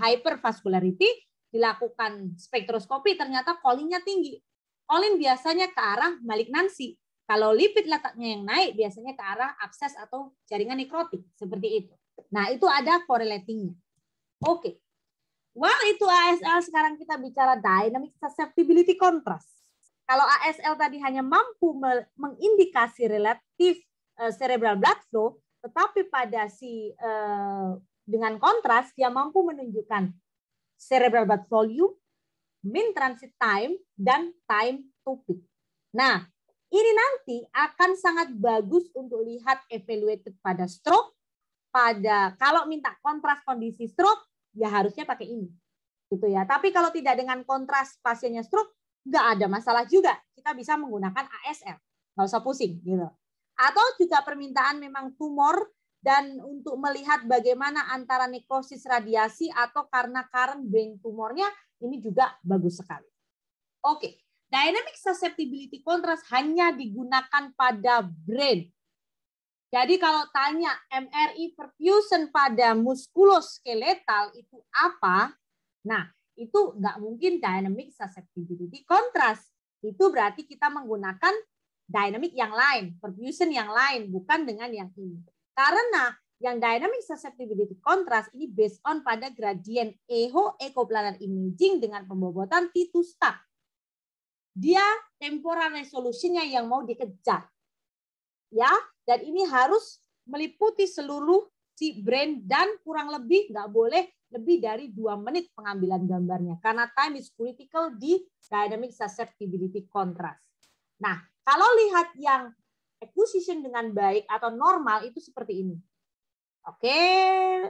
hypervascularity, dilakukan spektroskopi ternyata choline-nya tinggi. Choline biasanya ke arah malignansi. Kalau lipid letaknya yang naik biasanya ke arah abses atau jaringan nekrotik seperti itu. Nah, itu ada correlating-nya. Oke. While itu ASL, sekarang kita bicara dynamic susceptibility contrast. Kalau ASL tadi hanya mampu mengindikasi relatif cerebral blood flow, tetapi pada dengan kontras dia mampu menunjukkan cerebral blood volume, mean transit time, dan time to peak. Nah, ini nanti akan sangat bagus untuk lihat evaluated pada stroke, kalau minta kontras kondisi stroke, ya harusnya pakai ini. Gitu ya. Tapi kalau tidak dengan kontras pasiennya stroke, nggak ada masalah juga. Kita bisa menggunakan ASL. Nggak usah pusing. Gitu. Atau juga permintaan memang tumor dan untuk melihat bagaimana antara nekrosis radiasi atau karena current brain tumornya, ini juga bagus sekali. Oke. Dynamic susceptibility contrast hanya digunakan pada brain. Jadi kalau tanya MRI perfusion pada muskuloskeletal itu apa? Nah, itu nggak mungkin dynamic susceptibility contrast. Itu berarti kita menggunakan dynamic yang lain, perfusion yang lain, bukan dengan yang ini. Karena yang dynamic susceptibility contrast ini based on pada gradient EHO echoplanar imaging dengan pembobotan T2 star. Dia temporal resolution-nya yang mau dikejar. Ya, dan ini harus meliputi seluruh si brain dan kurang lebih nggak boleh lebih dari 2 menit pengambilan gambarnya karena time is critical di dynamic susceptibility contrast. Nah, kalau lihat yang acquisition dengan baik atau normal itu seperti ini. Oke,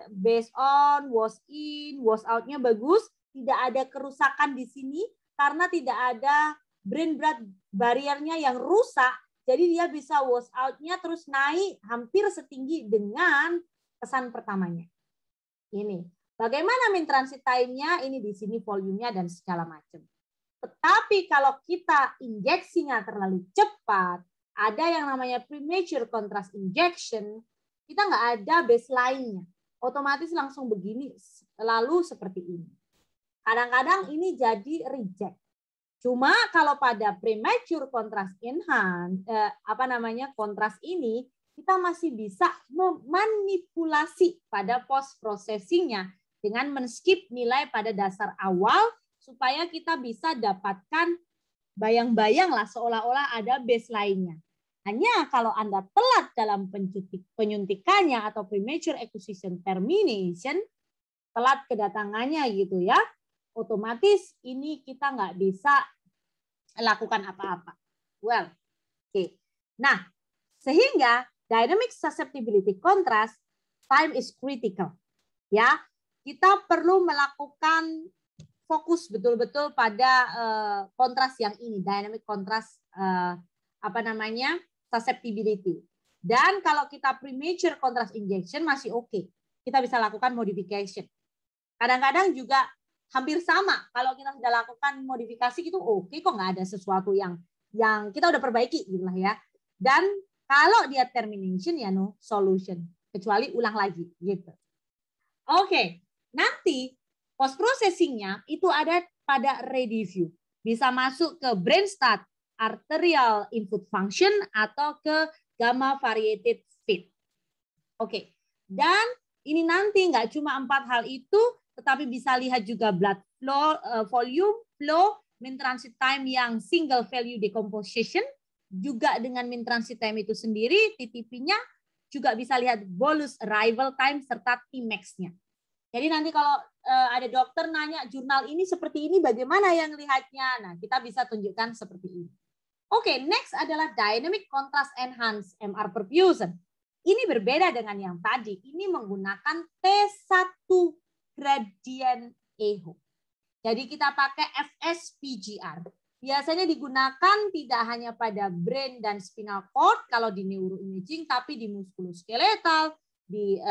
based on wash in, wash out-nya bagus, tidak ada kerusakan di sini karena tidak ada brain blood barrier-nya yang rusak. Jadi dia bisa wash out-nya terus naik hampir setinggi dengan kesan pertamanya. Ini. Bagaimana mean transit time-nya? Ini di sini volume-nya dan segala macam. Tetapi kalau kita injeksinya terlalu cepat, ada yang namanya premature contrast injection, kita nggak ada baseline-nya. Otomatis langsung begini, lalu seperti ini. Kadang-kadang ini jadi reject. Cuma kalau pada premature contrast enhance, kontras ini kita masih bisa memanipulasi pada post processingnya dengan men-skip nilai pada dasar awal supaya kita bisa dapatkan bayang-bayang lah seolah-olah ada baseline-nya. Hanya kalau Anda telat dalam penyuntikannya atau premature acquisition termination, telat kedatangannya gitu ya, otomatis ini kita nggak bisa lakukan apa-apa. Well, oke. Nah, sehingga dynamic susceptibility contrast time is critical. Ya, kita perlu melakukan fokus betul-betul pada kontras yang ini, dynamic contrast susceptibility. Dan kalau kita premature contrast injection masih oke. Kita bisa lakukan modification. Kadang-kadang juga hampir sama. Kalau kita sudah lakukan modifikasi itu oke kok, nggak ada sesuatu yang kita udah perbaiki gitu lah ya. Dan kalau dia termination ya no solution, kecuali ulang lagi gitu. Oke, nanti post processingnya itu ada pada ready view. Bisa masuk ke brain stat arterial input function atau ke gamma variated fit. Oke, dan ini nanti nggak cuma 4 hal itu, tetapi bisa lihat juga blood flow, volume, flow, mean transit time yang single value decomposition, juga dengan mean transit time itu sendiri, TTP-nya juga bisa lihat bolus arrival time serta Tmax-nya. Jadi nanti kalau ada dokter nanya jurnal ini seperti ini, bagaimana yang lihatnya? Nah, kita bisa tunjukkan seperti ini. Oke, next adalah dynamic contrast enhanced MR perfusion. Ini berbeda dengan yang tadi. Ini menggunakan T1 gradient echo. Jadi kita pakai FSPGR. Biasanya digunakan tidak hanya pada brain dan spinal cord kalau di neuroimaging, tapi di muskuloskeletal, di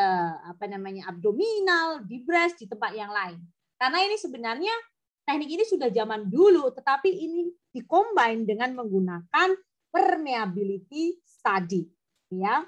abdominal, di breast, di tempat yang lain. Karena ini sebenarnya teknik ini sudah zaman dulu, tetapi ini dikombine dengan menggunakan permeability study, ya.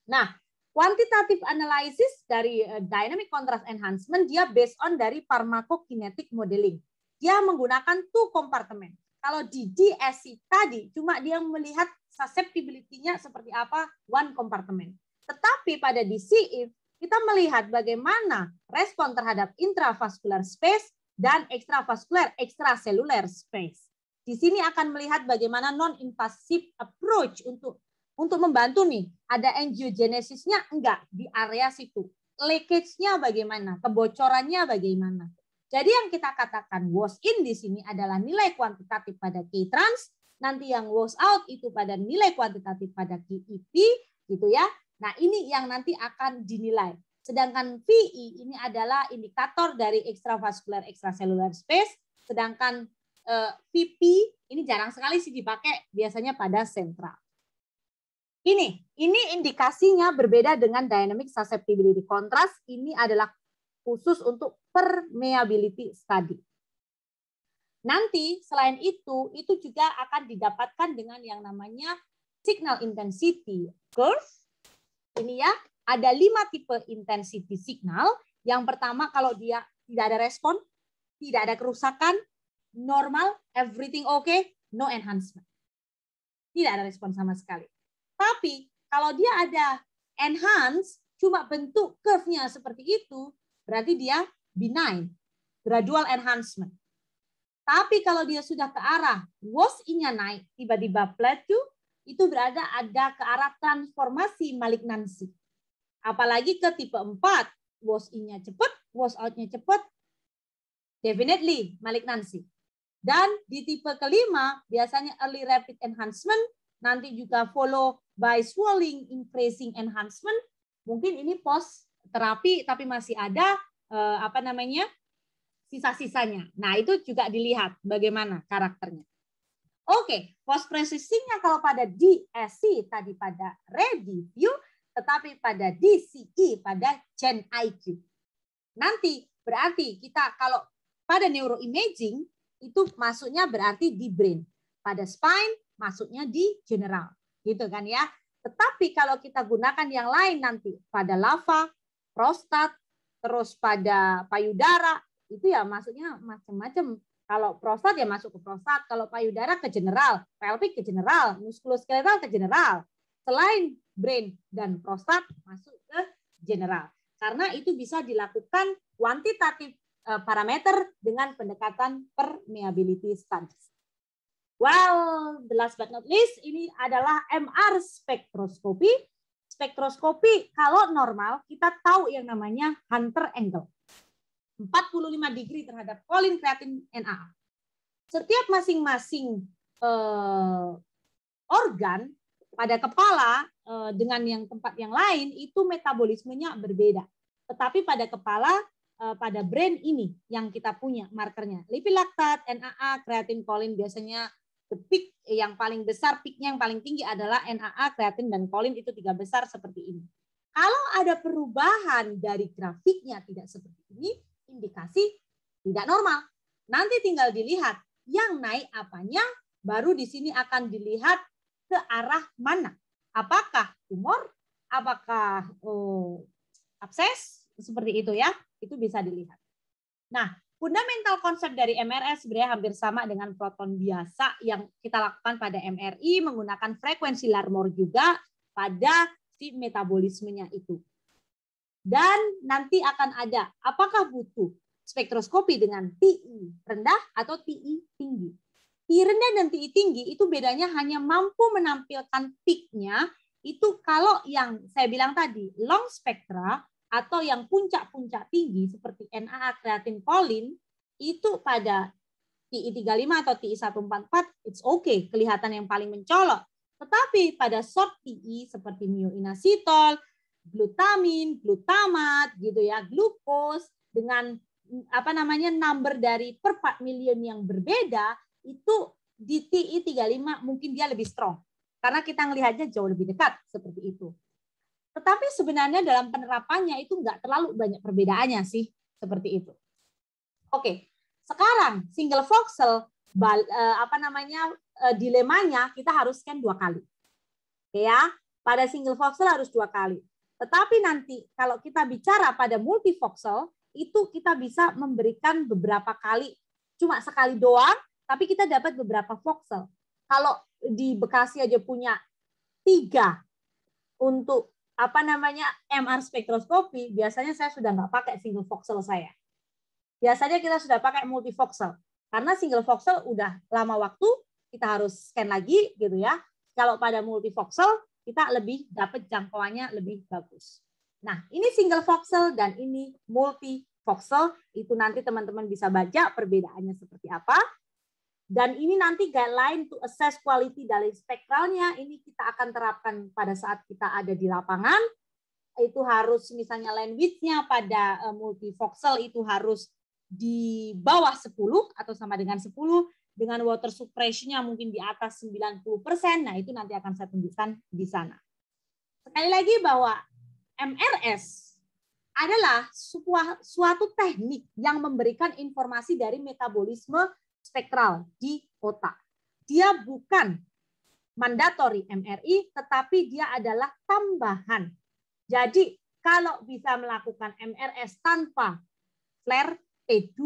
Nah, quantitative analysis dari dynamic contrast enhancement dia based on dari pharmacokinetic modeling. Dia menggunakan 2 compartment. Kalau di DSC tadi cuma dia melihat susceptibility-nya seperti apa 1 compartment. Tetapi pada DCIF kita melihat bagaimana respon terhadap intravascular space dan extravascular extracellular space. Di sini akan melihat bagaimana non-invasive approach untuk membantu nih. Ada angiogenesisnya enggak di area situ. Leakage-nya bagaimana? Kebocorannya bagaimana? Jadi yang kita katakan wash in di sini adalah nilai kuantitatif pada K-trans, nanti yang wash out itu pada nilai kuantitatif pada KEP, gitu ya. Nah, ini yang nanti akan dinilai. Sedangkan VE ini adalah indikator dari extravascular extracellular space, sedangkan VP ini jarang sekali sih dipakai, biasanya pada sentral. Ini indikasinya berbeda dengan dynamic susceptibility contrast. Ini adalah khusus untuk permeability study. Nanti selain itu juga akan didapatkan dengan yang namanya signal intensity curve. Ini ya, ada 5 tipe intensity signal. Yang pertama kalau dia tidak ada respon, tidak ada kerusakan, normal, everything okay, no enhancement. Tidak ada respon sama sekali. Tapi kalau dia ada enhance, cuma bentuk curve-nya seperti itu, berarti dia benign, gradual enhancement. Tapi kalau dia sudah ke arah WOS-nya naik, tiba-tiba plateau, itu berada ada ke arah transformasi malignansi. Apalagi ke tipe 4, WOS-nya cepat, WOS-out-nya cepat, definitely malignansi. Dan di tipe kelima, biasanya early rapid enhancement, nanti juga follow by swelling increasing enhancement. Mungkin ini post terapi tapi masih ada sisa-sisanya. Nah, itu juga dilihat bagaimana karakternya. Oke, post processingnya kalau pada DSC tadi pada ready view, tetapi pada DCE pada Gen IQ. Nanti berarti kita kalau pada neuroimaging itu masuknya berarti di brain. Pada spine masuknya di general. Gitu kan ya. Tetapi kalau kita gunakan yang lain nanti pada lava, prostat, terus pada payudara, itu ya masuknya macam-macam. Kalau prostat ya masuk ke prostat, kalau payudara ke general, pelvic ke general, muskuloskeletal ke general. Selain brain, dan prostat masuk ke general. Karena itu bisa dilakukan kuantitatif parameter dengan pendekatan permeability studies. Well, the last but not least, ini adalah MR spektroskopi. Spektroskopi kalau normal kita tahu yang namanya Hunter angle. 45 degree terhadap kolin, kreatin, NAA. Setiap masing-masing organ pada kepala dengan yang tempat yang lain itu metabolismenya berbeda. Tetapi pada kepala, pada brain ini yang kita punya markernya. Lipid laktat, NAA, kreatin, kolin biasanya peak yang paling besar, peaknya yang paling tinggi adalah NAA, kreatin, dan kolin itu 3 besar seperti ini. Kalau ada perubahan dari grafiknya tidak seperti ini, indikasi tidak normal. Nanti tinggal dilihat yang naik apanya, baru di sini akan dilihat ke arah mana. Apakah tumor, apakah abses, seperti itu ya, itu bisa dilihat. Nah, fundamental konsep dari MRS sebenarnya hampir sama dengan proton biasa yang kita lakukan pada MRI, menggunakan frekuensi Larmor juga pada si metabolismenya itu. Dan nanti akan ada apakah butuh spektroskopi dengan TI rendah atau TI tinggi. TI rendah dan TI tinggi itu bedanya hanya mampu menampilkan peak-nya itu kalau yang saya bilang tadi long spektra atau yang puncak-puncak tinggi seperti NAA, kreatin, kolin itu pada TI 35 atau TI 144 it's okay, kelihatan yang paling mencolok. Tetapi pada short TI seperti myoinositol, glutamin, glutamat gitu ya, glukos dengan number dari per 4 million yang berbeda itu di TI 35 mungkin dia lebih strong karena kita melihatnya jauh lebih dekat seperti itu. Tetapi sebenarnya dalam penerapannya itu enggak terlalu banyak perbedaannya sih seperti itu. Oke, sekarang single voxel dilemanya kita harus scan 2 kali. Oke ya, pada single voxel harus 2 kali. Tetapi nanti kalau kita bicara pada multivoxel itu kita bisa memberikan beberapa kali, cuma sekali doang, tapi kita dapat beberapa voxel. Kalau di Bekasi aja punya 3 untuk MR spektroskopi, biasanya saya sudah nggak pakai single voxel saya. Biasanya kita sudah pakai multivoxel. Karena single voxel udah lama waktu, kita harus scan lagi gitu ya. Kalau pada multivoxel, kita lebih dapat jangkauannya lebih bagus. Nah, ini single voxel dan ini multivoxel. Itu nanti teman-teman bisa baca perbedaannya seperti apa. Dan ini nanti guideline to assess quality dari spektralnya. Ini kita akan terapkan pada saat kita ada di lapangan. Itu harus misalnya line width-nya pada multivoxel itu harus di bawah 10 atau sama dengan 10. Dengan water suppression-nya mungkin di atas 90%. Nah, itu nanti akan saya tunjukkan di sana. Sekali lagi bahwa MRS adalah suatu teknik yang memberikan informasi dari metabolisme spektral di otak. Dia bukan mandatory MRI, tetapi dia adalah tambahan. Jadi kalau bisa melakukan MRS tanpa flare, T2,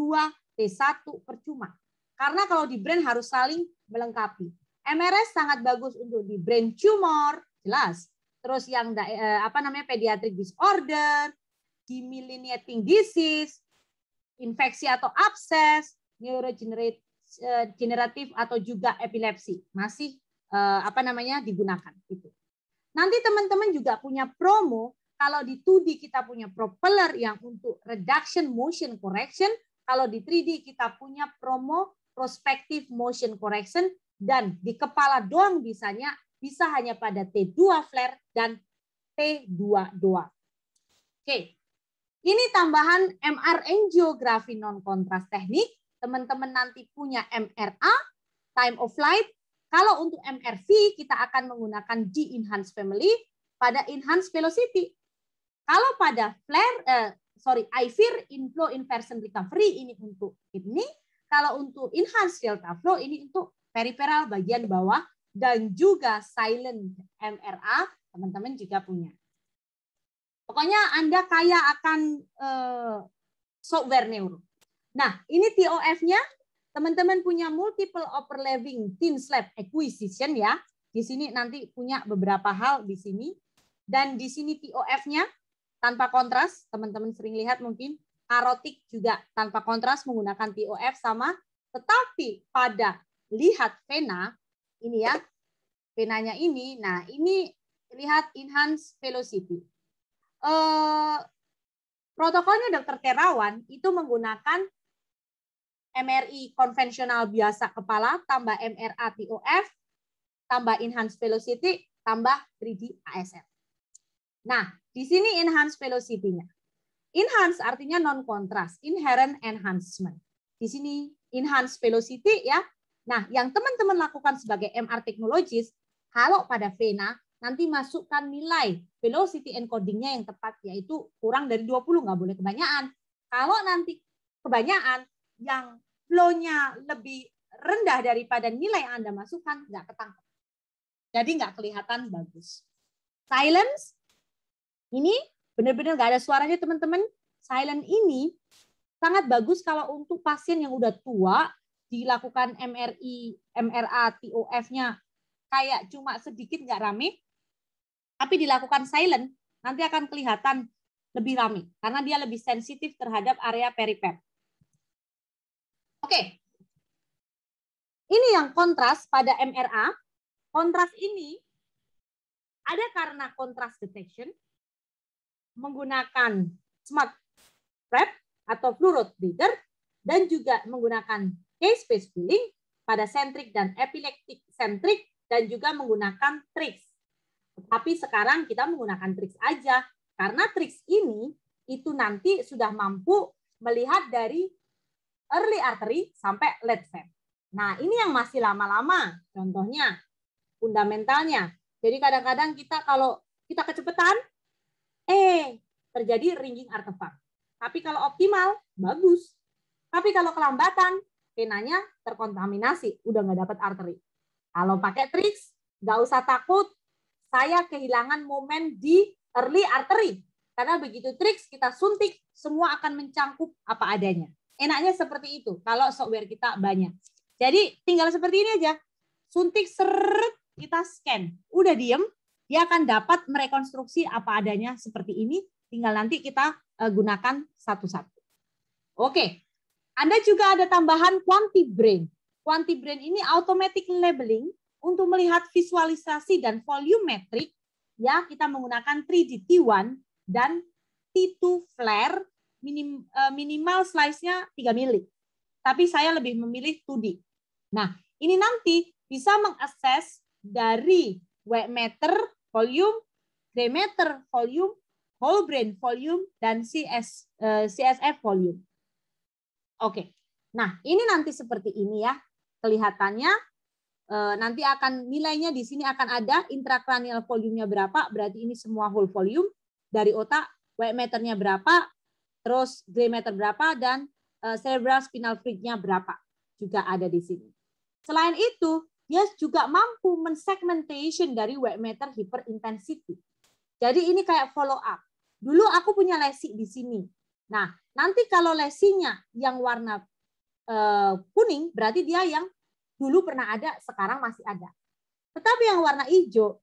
T1 percuma. Karena kalau di brain harus saling melengkapi. MRS sangat bagus untuk di brain tumor, jelas. Terus yang pediatric disorder, demyelinating disease, infeksi atau abses, neurogeneratif atau juga epilepsi masih digunakan itu. Nanti teman-teman juga punya promo kalau di 2D kita punya propeller yang untuk reduction motion correction, kalau di 3D kita punya promo prospective motion correction dan di kepala doang bisa hanya pada T2 flare dan T22. Oke. Ini tambahan MR angiografi non kontras teknik. Teman-teman nanti punya MRA, time of flight. Kalau untuk MRV kita akan menggunakan D-enhanced family pada enhanced velocity. Kalau pada IVIR, inflow inversion recovery, ini untuk ini. Kalau untuk enhanced delta flow, ini untuk peripheral bagian bawah. Dan juga silent MRA, teman-teman juga punya. Pokoknya Anda kaya akan software neuro. Nah, ini TOF-nya. Teman-teman punya multiple overlapping thin slab acquisition ya. Di sini nanti punya beberapa hal di sini. Dan di sini TOF-nya tanpa kontras, teman-teman sering lihat mungkin. Karotik juga tanpa kontras menggunakan TOF sama. Tetapi pada lihat vena, ini ya, venanya ini, nah ini lihat enhanced velocity. Protokolnya Dr. Terawan itu menggunakan MRI konvensional biasa kepala, tambah MRA TOF, tambah enhanced velocity, tambah 3D ASL. Nah, di sini enhanced velocity-nya. Enhance artinya non-kontras, inherent enhancement. Di sini enhanced velocity ya. Nah, yang teman-teman lakukan sebagai MR technologist, kalau pada vena, nanti masukkan nilai velocity encoding-nya yang tepat, yaitu kurang dari 20, nggak boleh kebanyakan. Kalau nanti kebanyakan, yang flow-nya lebih rendah daripada nilai yang Anda masukkan, nggak ketangkep. Jadi nggak kelihatan bagus. Silence, ini benar-benar nggak ada suaranya teman-teman. Silent ini sangat bagus kalau untuk pasien yang udah tua, dilakukan MRI, MRA, TOF-nya kayak cuma sedikit nggak rame, tapi dilakukan silent, nanti akan kelihatan lebih rame, karena dia lebih sensitif terhadap area periper. Oke, ini yang kontras pada MRA. Kontras ini ada karena kontras detection, menggunakan smart prep atau fluoride reader, dan juga menggunakan case-based filling pada sentrik dan epileptic sentrik, dan juga menggunakan trix. Tapi sekarang kita menggunakan trix aja, karena trix ini itu nanti sudah mampu melihat dari early artery sampai late vein. Nah, ini yang masih lama-lama. Contohnya, fundamentalnya. Jadi kadang-kadang kita kalau kita kecepatan, terjadi ringing artefak. Tapi kalau optimal, bagus. Tapi kalau kelambatan, venanya terkontaminasi, udah nggak dapat arteri. Kalau pakai trix, nggak usah takut, saya kehilangan momen di early artery. Karena begitu trix kita suntik, semua akan mencangkup apa adanya. Enaknya seperti itu, kalau software kita banyak. Jadi tinggal seperti ini aja. Suntik seret, kita scan. Udah diem, dia akan dapat merekonstruksi apa adanya seperti ini. Tinggal nanti kita gunakan satu-satu. Oke, Anda juga ada tambahan QuantiBrain. QuantiBrain ini automatic labeling untuk melihat visualisasi dan volumetric. Ya, kita menggunakan 3D T1 dan T2 flare, minimal slice-nya 3 mili. Tapi saya lebih memilih 2D. Nah, ini nanti bisa mengakses dari wave meter volume, gray meter volume, whole brain volume, dan CSF volume. Oke, nah ini nanti seperti ini ya kelihatannya. Nanti akan nilainya di sini akan ada intracranial volume-nya berapa, berarti ini semua whole volume dari otak, wave meternya berapa, terus gray meter berapa, dan cerebral spinal fluid-nya berapa juga ada di sini. Selain itu, dia juga mampu mensegmentation dari wave meter hyperintensity. Jadi ini kayak follow up. Dulu aku punya lesi di sini. Nah, nanti kalau lesinya yang warna kuning, berarti dia yang dulu pernah ada, sekarang masih ada. Tetapi yang warna hijau,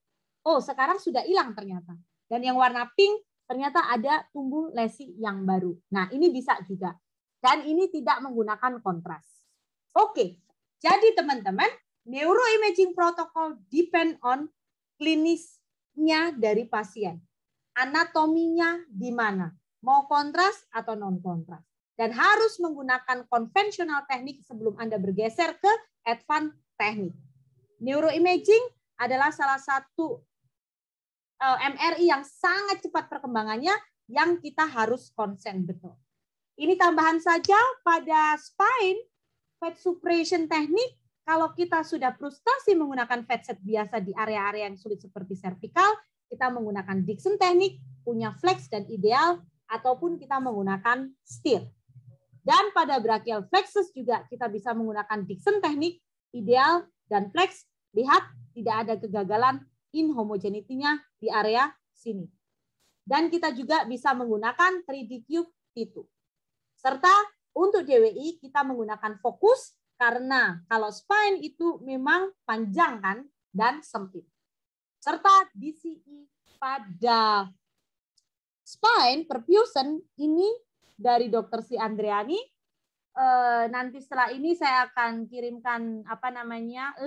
sekarang sudah hilang ternyata. Dan yang warna pink, ternyata ada tumbuh lesi yang baru. Nah, ini bisa juga. Dan ini tidak menggunakan kontras. Oke, jadi teman-teman, neuroimaging protokol depend on klinisnya dari pasien. Anatominya di mana? Mau kontras atau non-kontras. Dan harus menggunakan konvensional teknik sebelum Anda bergeser ke advanced teknik. Neuroimaging adalah salah satu MRI yang sangat cepat perkembangannya yang kita harus konsen betul. Ini tambahan saja pada spine, fat suppression teknik. Kalau kita sudah frustasi menggunakan fat set biasa di area-area yang sulit seperti cervical, kita menggunakan Dixon teknik, punya flex dan ideal, ataupun kita menggunakan steer. Dan pada brachial flexus juga kita bisa menggunakan Dixon teknik, ideal, dan flex. Lihat, tidak ada kegagalan inhomogeneity-nya di area sini. Dan kita juga bisa menggunakan 3D Cube T2. Serta untuk DWI kita menggunakan fokus, karena kalau spine itu memang panjang kan dan sempit. Serta DCE pada spine perfusion ini dari Dr. Sri Andriani. Nanti setelah ini saya akan kirimkan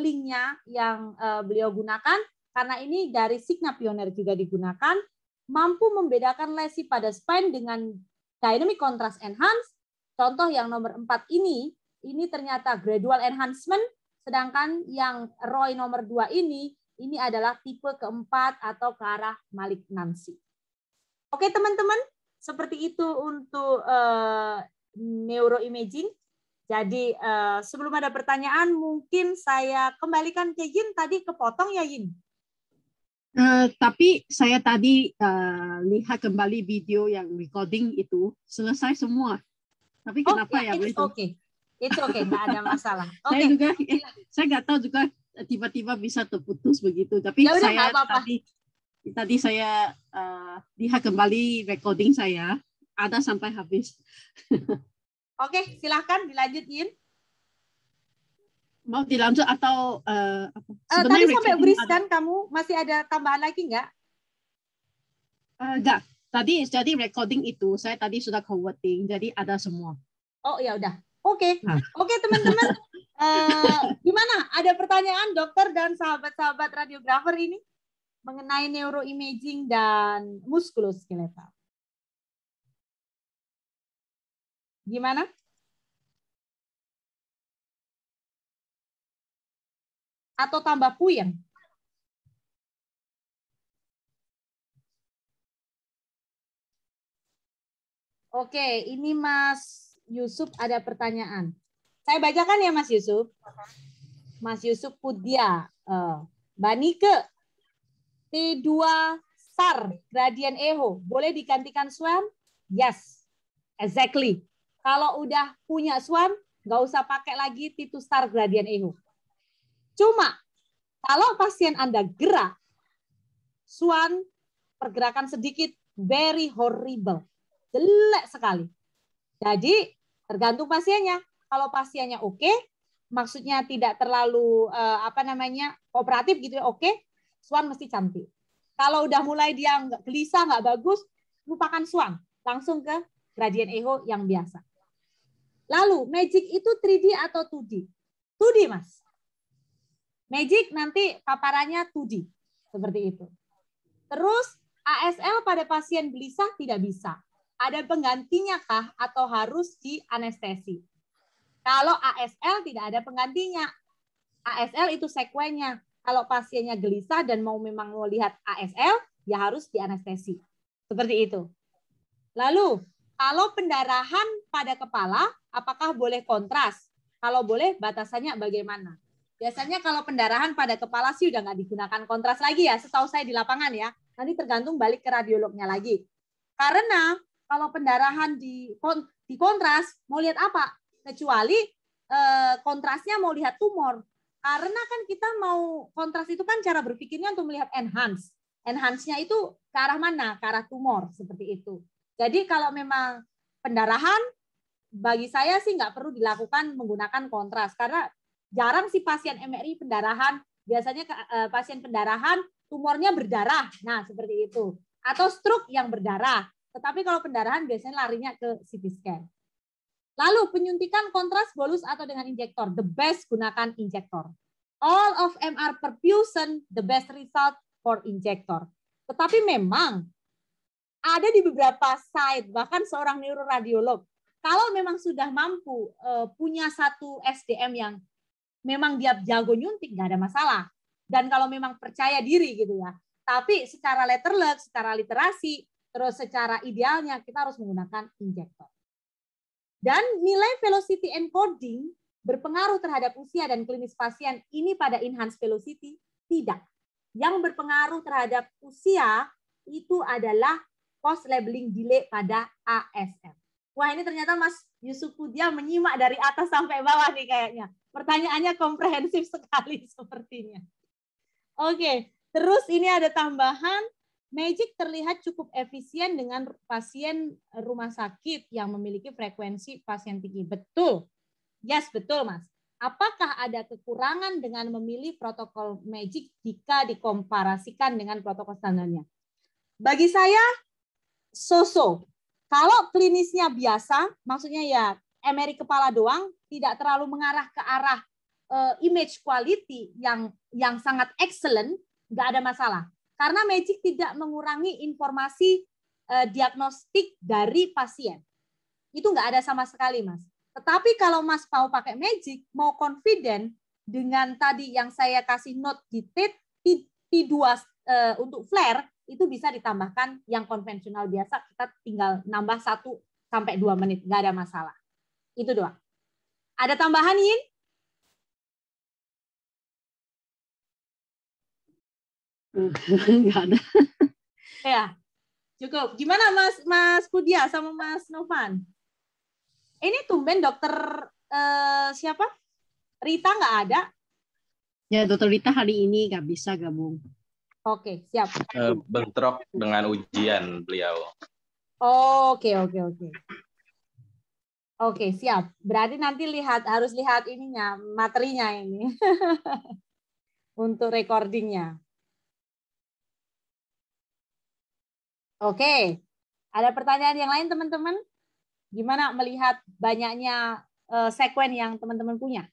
linknya yang beliau gunakan, karena ini dari Signa Pioneer juga digunakan, mampu membedakan lesi pada spine dengan dynamic contrast enhance. Contoh yang nomor 4 ini ternyata gradual enhancement, sedangkan yang ROI nomor 2 ini adalah tipe keempat atau ke arah malignansi. Oke teman-teman, seperti itu untuk neuroimaging. Jadi sebelum ada pertanyaan, mungkin saya kembalikan ke Yin. Tadi kepotong ya Yin? Tapi saya tadi lihat kembali video yang recording itu, selesai semua. Tapi kenapa ya it's begitu? It's okay, nggak ada masalah. Saya juga, saya nggak tahu juga tiba-tiba bisa terputus begitu. Tapi ya udah, saya tadi saya lihat kembali recording saya, ada sampai habis. Oke, silahkan dilanjut Yin. Mau dilanjut atau apa? Tadi sampai bris kan kamu, masih ada tambahan lagi nggak? Enggak. Tadi jadi recording itu saya tadi sudah converting, jadi ada semua. Oh ya udah. Oke. Oke teman-teman. Gimana? Ada pertanyaan dokter dan sahabat-sahabat radiografer ini mengenai neuroimaging dan muskuloskeletal? Gimana? Atau tambah puyeng? Oke, ini Mas Yusuf ada pertanyaan. Saya bacakan ya Mas Yusuf. Mas Yusuf Pudya. Mbak Nike, T2 SAR gradient echo boleh digantikan SWAM? Yes, exactly. Kalau udah punya SWAM, nggak usah pakai lagi T2 SAR gradient echo. Cuma kalau pasien Anda gerak, SWAM pergerakan sedikit, very horrible. Jelek sekali. Jadi tergantung pasiennya. Kalau pasiennya oke, maksudnya tidak terlalu kooperatif gitu ya, oke, SWAM mesti cantik. Kalau udah mulai dia nggak gelisah, nggak bagus, lupakan SWAM, langsung ke gradient echo yang biasa. Lalu Magic itu 3D atau 2D? 2D Mas. Magic nanti paparannya 2D seperti itu. Terus ASL pada pasien gelisah tidak bisa. Ada penggantinya kah atau harus di anestesi? Kalau ASL tidak ada penggantinya. ASL itu sekuennya. Kalau pasiennya gelisah dan memang mau lihat ASL, ya harus di anestesi. Seperti itu. Lalu, kalau pendarahan pada kepala, apakah boleh kontras? Kalau boleh, batasannya bagaimana? Biasanya kalau pendarahan pada kepala sih udah nggak digunakan kontras lagi ya, setahu saya di lapangan ya. Nanti tergantung balik ke radiolognya lagi. Karena kalau pendarahan di kontras, mau lihat apa? Kecuali kontrasnya mau lihat tumor. Karena kan kita mau kontras itu kan cara berpikirnya untuk melihat enhance. Enhance-nya itu ke arah mana? Ke arah tumor, seperti itu. Jadi kalau memang pendarahan, bagi saya sih nggak perlu dilakukan menggunakan kontras. Karena jarang sih pasien MRI pendarahan, biasanya pasien pendarahan tumornya berdarah. Nah, seperti itu. Atau stroke yang berdarah. Tetapi kalau pendarahan biasanya larinya ke CT scan. Lalu penyuntikan kontras bolus atau dengan injektor. The best gunakan injektor. All of MR perfusion, the best result for injektor. Tetapi memang ada di beberapa site, bahkan seorang neuroradiolog, kalau memang sudah mampu punya satu SDM yang memang dia jago nyuntik, nggak ada masalah. Dan kalau memang percaya diri gitu ya. Tapi secara letterluck, secara literasi, terus secara idealnya kita harus menggunakan injektor. Dan nilai velocity encoding berpengaruh terhadap usia dan klinis pasien ini pada enhanced velocity? Tidak. Yang berpengaruh terhadap usia itu adalah post labeling delay pada ASL. Wah, ini ternyata Mas Yusuf Pudya menyimak dari atas sampai bawah nih kayaknya. Pertanyaannya komprehensif sekali sepertinya. Oke, terus ini ada tambahan. Magic terlihat cukup efisien dengan pasien rumah sakit yang memiliki frekuensi pasien tinggi. Betul. Yes, betul, Mas. Apakah ada kekurangan dengan memilih protokol Magic jika dikomparasikan dengan protokol standarnya? bagi saya so-so. Kalau klinisnya biasa, maksudnya ya MRI kepala doang, tidak terlalu mengarah ke arah image quality yang sangat excellent, nggak ada masalah. Karena Magic tidak mengurangi informasi diagnostik dari pasien. Itu nggak ada sama sekali, Mas. Tetapi kalau Mas mau pakai Magic, mau confident dengan tadi yang saya kasih note di T2 untuk flare, itu bisa ditambahkan yang konvensional biasa, kita tinggal nambah 1 sampai 2 menit, nggak ada masalah. Itu doang. Ada tambahan, Yin? Nggak ada. Ya, cukup. Gimana Mas Kudia sama Mas Novan? Ini tumben dokter siapa? Rita nggak ada? Ya, Dokter Rita hari ini nggak bisa gabung. Oke, siap. Bentrok dengan ujian beliau. Oke. Oke, siap. Berarti nanti harus lihat ininya, materinya ini. Untuk recordingnya. Oke. Ada pertanyaan yang lain, teman-teman? Gimana melihat banyaknya sekuen yang teman-teman punya?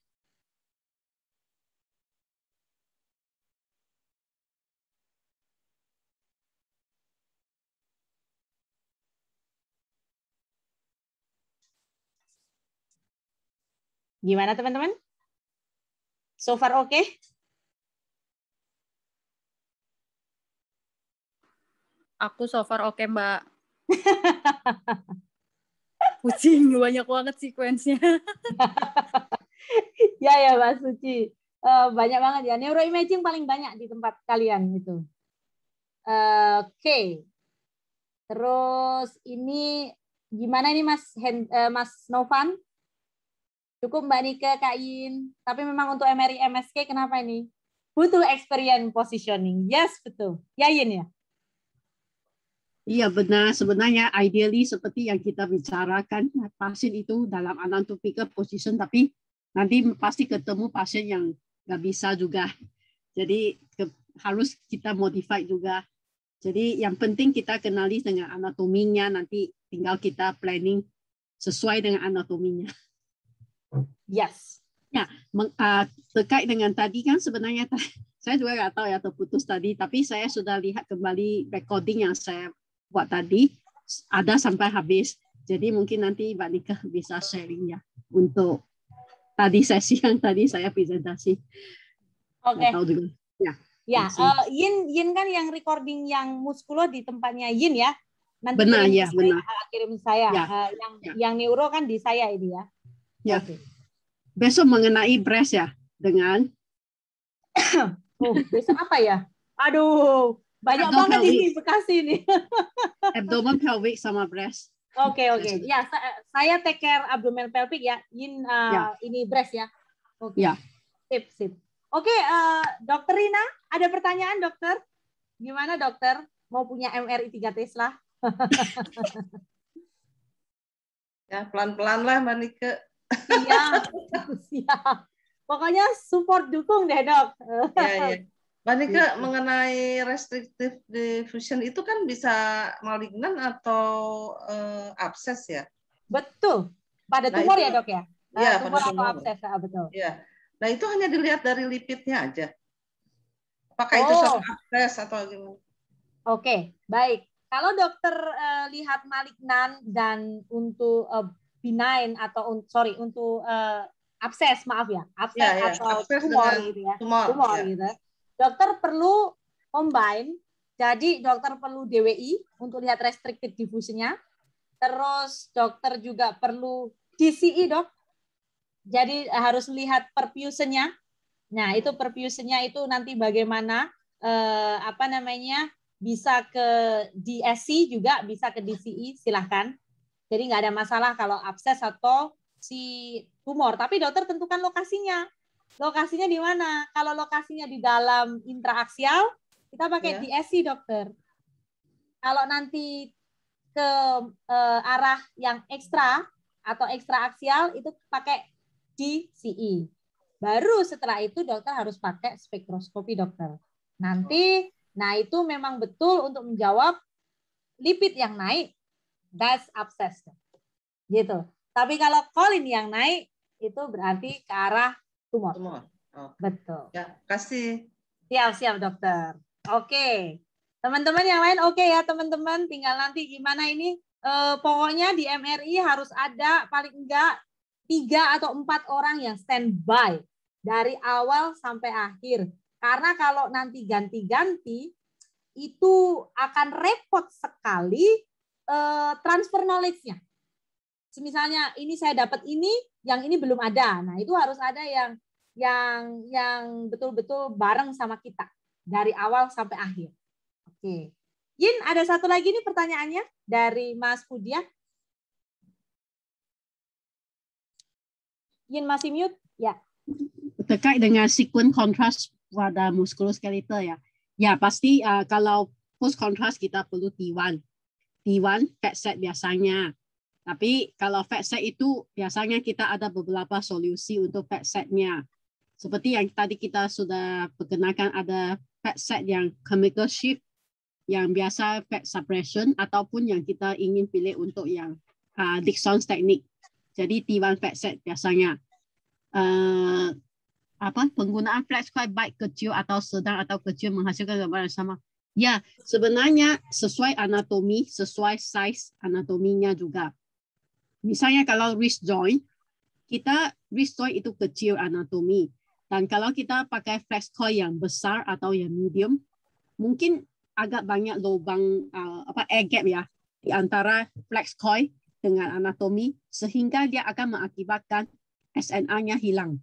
Gimana teman-teman? So far oke? Aku so far oke, Mbak. Pusing, banyak banget sequence-nya. Ya Mbak Suci. Banyak banget ya. Neuroimaging paling banyak di tempat kalian gitu. Oke. Terus ini gimana ini Mas Novan? Cukup Mbak Nike, Kak Yin. Tapi memang untuk MRI MSK kenapa ini? Butuh experience positioning. Yes, betul. Ya Yin ya? Iya benar, sebenarnya ideally seperti yang kita bicarakan, pasien itu dalam anatomical position, tapi nanti pasti ketemu pasien yang nggak bisa juga. Jadi harus kita modify juga. Jadi yang penting kita kenali dengan anatominya, nanti tinggal kita planning sesuai dengan anatominya. Yes. Ya, terkait dengan tadi kan sebenarnya saya juga nggak tahu ya terputus tadi, tapi saya sudah lihat kembali recording yang saya buat tadi, ada sampai habis. Jadi mungkin nanti Mbak Nika bisa sharing ya untuk tadi sesi yang tadi saya presentasi. Oke. Tahu juga. Ya, Yin kan yang recording yang muskulo di tempatnya Yin ya. Nanti benar ya, benar. Kirim saya. Ya. Yang neuro kan di saya ini ya. Ya. Okay. Besok mengenai breast ya dengan. Besok apa ya? Aduh, banyak banget ini Bekasi ini. Abdomen pelvic sama breast. Oke. Ya, saya take care abdomen pelvic ya. Yin ini breast ya. Oke. Ya. Sip. Oke, Dokter Rina, ada pertanyaan dokter? Gimana dokter? Mau punya MRI 3 Tesla? Ya, pelan-pelan lah Mbak Nike. Iya, siap. Pokoknya support dukung deh dok. Ya. Mbak Nike, mengenai restrictive diffusion itu kan bisa malignan atau abses ya? Betul. Pada tumor ya dok ya? Iya, tumor pada atau tumor. abses, betul. Ya. Nah itu hanya dilihat dari lipidnya aja. Apakah itu suatu abses atau gimana? Oke, baik. Kalau dokter lihat malignan dan untuk benign atau untuk abses, maaf ya, abses atau abses tumor gitu ya, tumor gitu. Dokter perlu combine. Jadi dokter perlu DWI untuk lihat restricted diffusion-nya. Terus dokter juga perlu DCE dok. Jadi harus lihat perfusion-nya. Nah itu perfusion-nya itu nanti bagaimana bisa ke DSC juga, bisa ke DCE, silahkan. Jadi nggak ada masalah kalau abses atau si tumor. Tapi dokter tentukan lokasinya. Lokasinya di mana? Kalau lokasinya di dalam intraaksial, kita pakai DSC dokter. Kalau nanti ke arah yang ekstra atau ekstraaksial, itu pakai DCE. Baru setelah itu dokter harus pakai spektroskopi dokter. Nanti, nah itu memang betul untuk menjawab lipid yang naik, that's abscess. Gitu. Tapi kalau kolin yang naik, itu berarti ke arah tumor. Tumor. Oh. Betul. Ya, kasih. Siap, dokter. Oke. Teman-teman yang lain oke ya, teman-teman. Tinggal nanti gimana ini. Pokoknya di MRI harus ada paling enggak 3 atau 4 orang yang standby dari awal sampai akhir. Karena kalau nanti ganti-ganti, itu akan repot sekali transfer knowledge-nya. Misalnya ini saya dapat ini, yang ini belum ada. Nah, itu harus ada yang betul-betul bareng sama kita dari awal sampai akhir. Oke. Yin, ada satu lagi nih pertanyaannya dari Mas Pudia. Yin masih mute? Ya. Terkait dengan sekuen kontras pada muskuloskeletal ya. Ya, pasti kalau post kontras kita perlu T1. T1 fat set biasanya. Tapi kalau fat set itu biasanya kita ada beberapa solusi untuk fat setnya. Seperti yang tadi kita sudah perkenalkan, ada fat set yang chemical shift, yang biasa fat suppression, ataupun yang kita ingin pilih untuk yang Dixon's technique. Jadi T1 fat set biasanya. Penggunaan flex coil baik kecil atau sedang atau kecil menghasilkan gambaran sama. Ya, sebenarnya sesuai anatomi, sesuai size anatominya juga. Misalnya kalau wrist joint, wrist joint itu kecil anatomi. Dan kalau kita pakai flex coil yang besar atau yang medium, mungkin agak banyak lubang air gap ya di antara flex coil dengan anatomi, sehingga dia akan mengakibatkan SNA-nya hilang.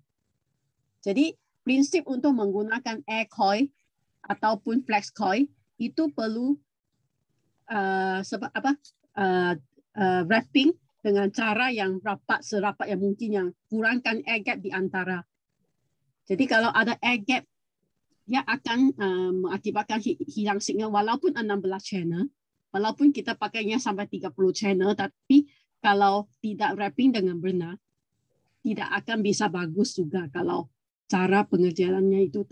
Jadi prinsip untuk menggunakan air coil ataupun flex coil itu perlu wrapping dengan cara yang serapat yang mungkin, yang kurangkan air gap di antara. Jadi kalau ada air gap, dia akan mengakibatkan hilang signal walaupun 16 channel, walaupun kita pakainya sampai 30 channel, tapi kalau tidak wrapping dengan benar, tidak akan bisa bagus juga kalau cara pengerjaannya itu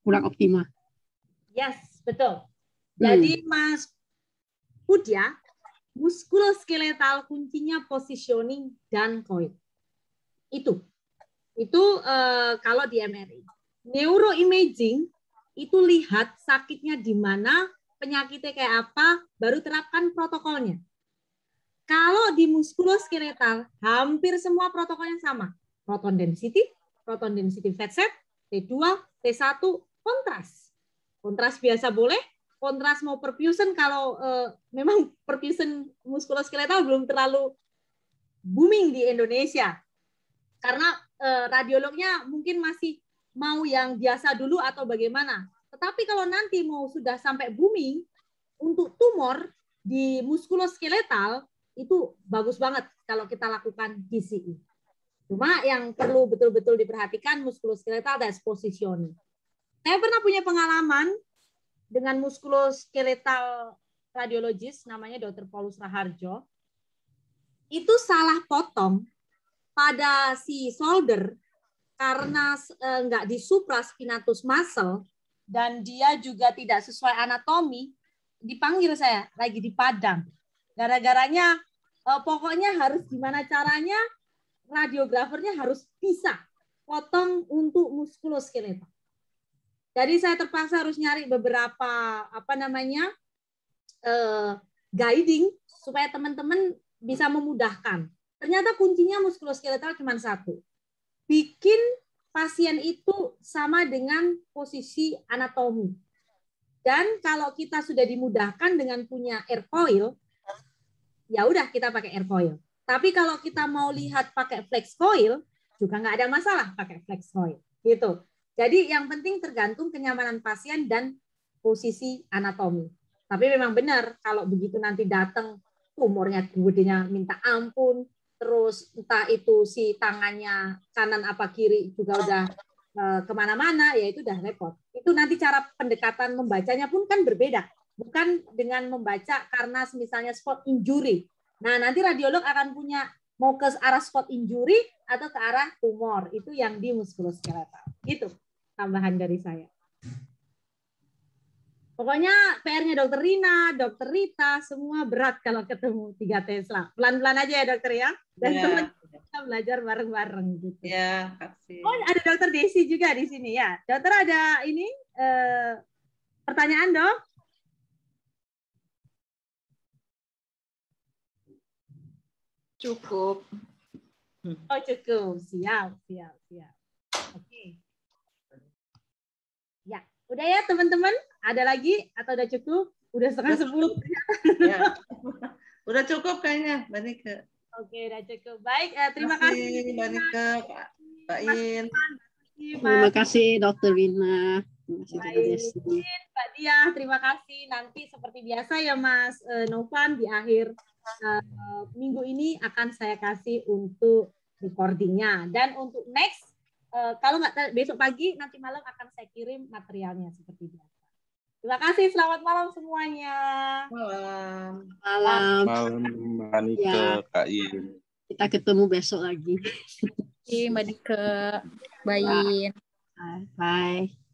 kurang optimal. Yes, betul. Jadi Mas Pudia, muskuloskeletal kuncinya positioning dan coil. Itu kalau di MRI. Neuroimaging itu lihat sakitnya di mana, penyakitnya kayak apa, baru terapkan protokolnya. Kalau di muskuloskeletal, hampir semua protokolnya sama. Proton density fat set, T2, T1, kontras. Kontras biasa boleh, kontras mau perfusion kalau memang perfusion muskuloskeletal belum terlalu booming di Indonesia. Karena radiolognya mungkin masih mau yang biasa dulu atau bagaimana. Tetapi kalau nanti mau sudah sampai booming untuk tumor di muskuloskeletal, itu bagus banget kalau kita lakukan DCE. Cuma yang perlu betul-betul diperhatikan muskuloskeletal dan positioning. Saya pernah punya pengalaman dengan muskuloskeletal radiologis, namanya Dr. Paulus Raharjo. Itu salah potong pada si shoulder karena nggak di supraspinatus muscle dan dia juga tidak sesuai anatomi. Dipanggil saya lagi di Padang. Gara-garanya pokoknya harus gimana caranya radiografernya harus bisa potong untuk muskuloskeletal. Jadi saya terpaksa harus nyari beberapa guiding supaya teman-teman bisa memudahkan. Ternyata kuncinya muskuloskeletal cuma satu. Bikin pasien itu sama dengan posisi anatomi. Dan kalau kita sudah dimudahkan dengan punya air coil, ya udah kita pakai air coil. Tapi kalau kita mau lihat pakai flex coil, juga nggak ada masalah pakai flex coil. Gitu. Jadi yang penting tergantung kenyamanan pasien dan posisi anatomi. Tapi memang benar kalau begitu nanti datang tumornya gedenya minta ampun, terus entah itu si tangannya kanan apa kiri juga udah kemana-mana, ya itu udah repot. Itu nanti cara pendekatan membacanya pun kan berbeda. Bukan dengan membaca karena misalnya spot injury. Nah, nanti radiolog akan punya mau ke arah spot injury atau ke arah tumor. Itu yang di muskuloskeletal. Itu tambahan dari saya. Pokoknya PR-nya Dokter Rina, Dokter Rita, semua berat kalau ketemu 3 Tesla. Pelan-pelan aja ya dokter ya. Dan Ya. teman kita belajar bareng-bareng gitu. Ya, kasih. Oh, ada Dokter Desi juga di sini ya. Dokter ada ini pertanyaan dok? Cukup. Oh cukup, siap. Oke. Ya, udah ya teman-teman. Ada lagi atau udah cukup? Udah setengah 10. Ya. Udah cukup kayaknya, Mbak Nike. Oke, udah cukup. Baik, terima Terima kasih. kasih, Mbak Nike, Mbak In. Terima kasih Dokter Rina. Terima kasih Dokter Baik. Desi. Mbak Diah, terima kasih. Nanti seperti biasa ya Mas Novan, di akhir minggu ini akan saya kasih untuk recordingnya. Dan untuk next, kalau nggak besok pagi, nanti malam akan saya kirim materialnya seperti biasa. Terima kasih, selamat malam semuanya. Malam. Malam. Malam Mbak Nike, Ya. Kak In. Kita ketemu besok lagi. Mbak Dike. Bye. Bye.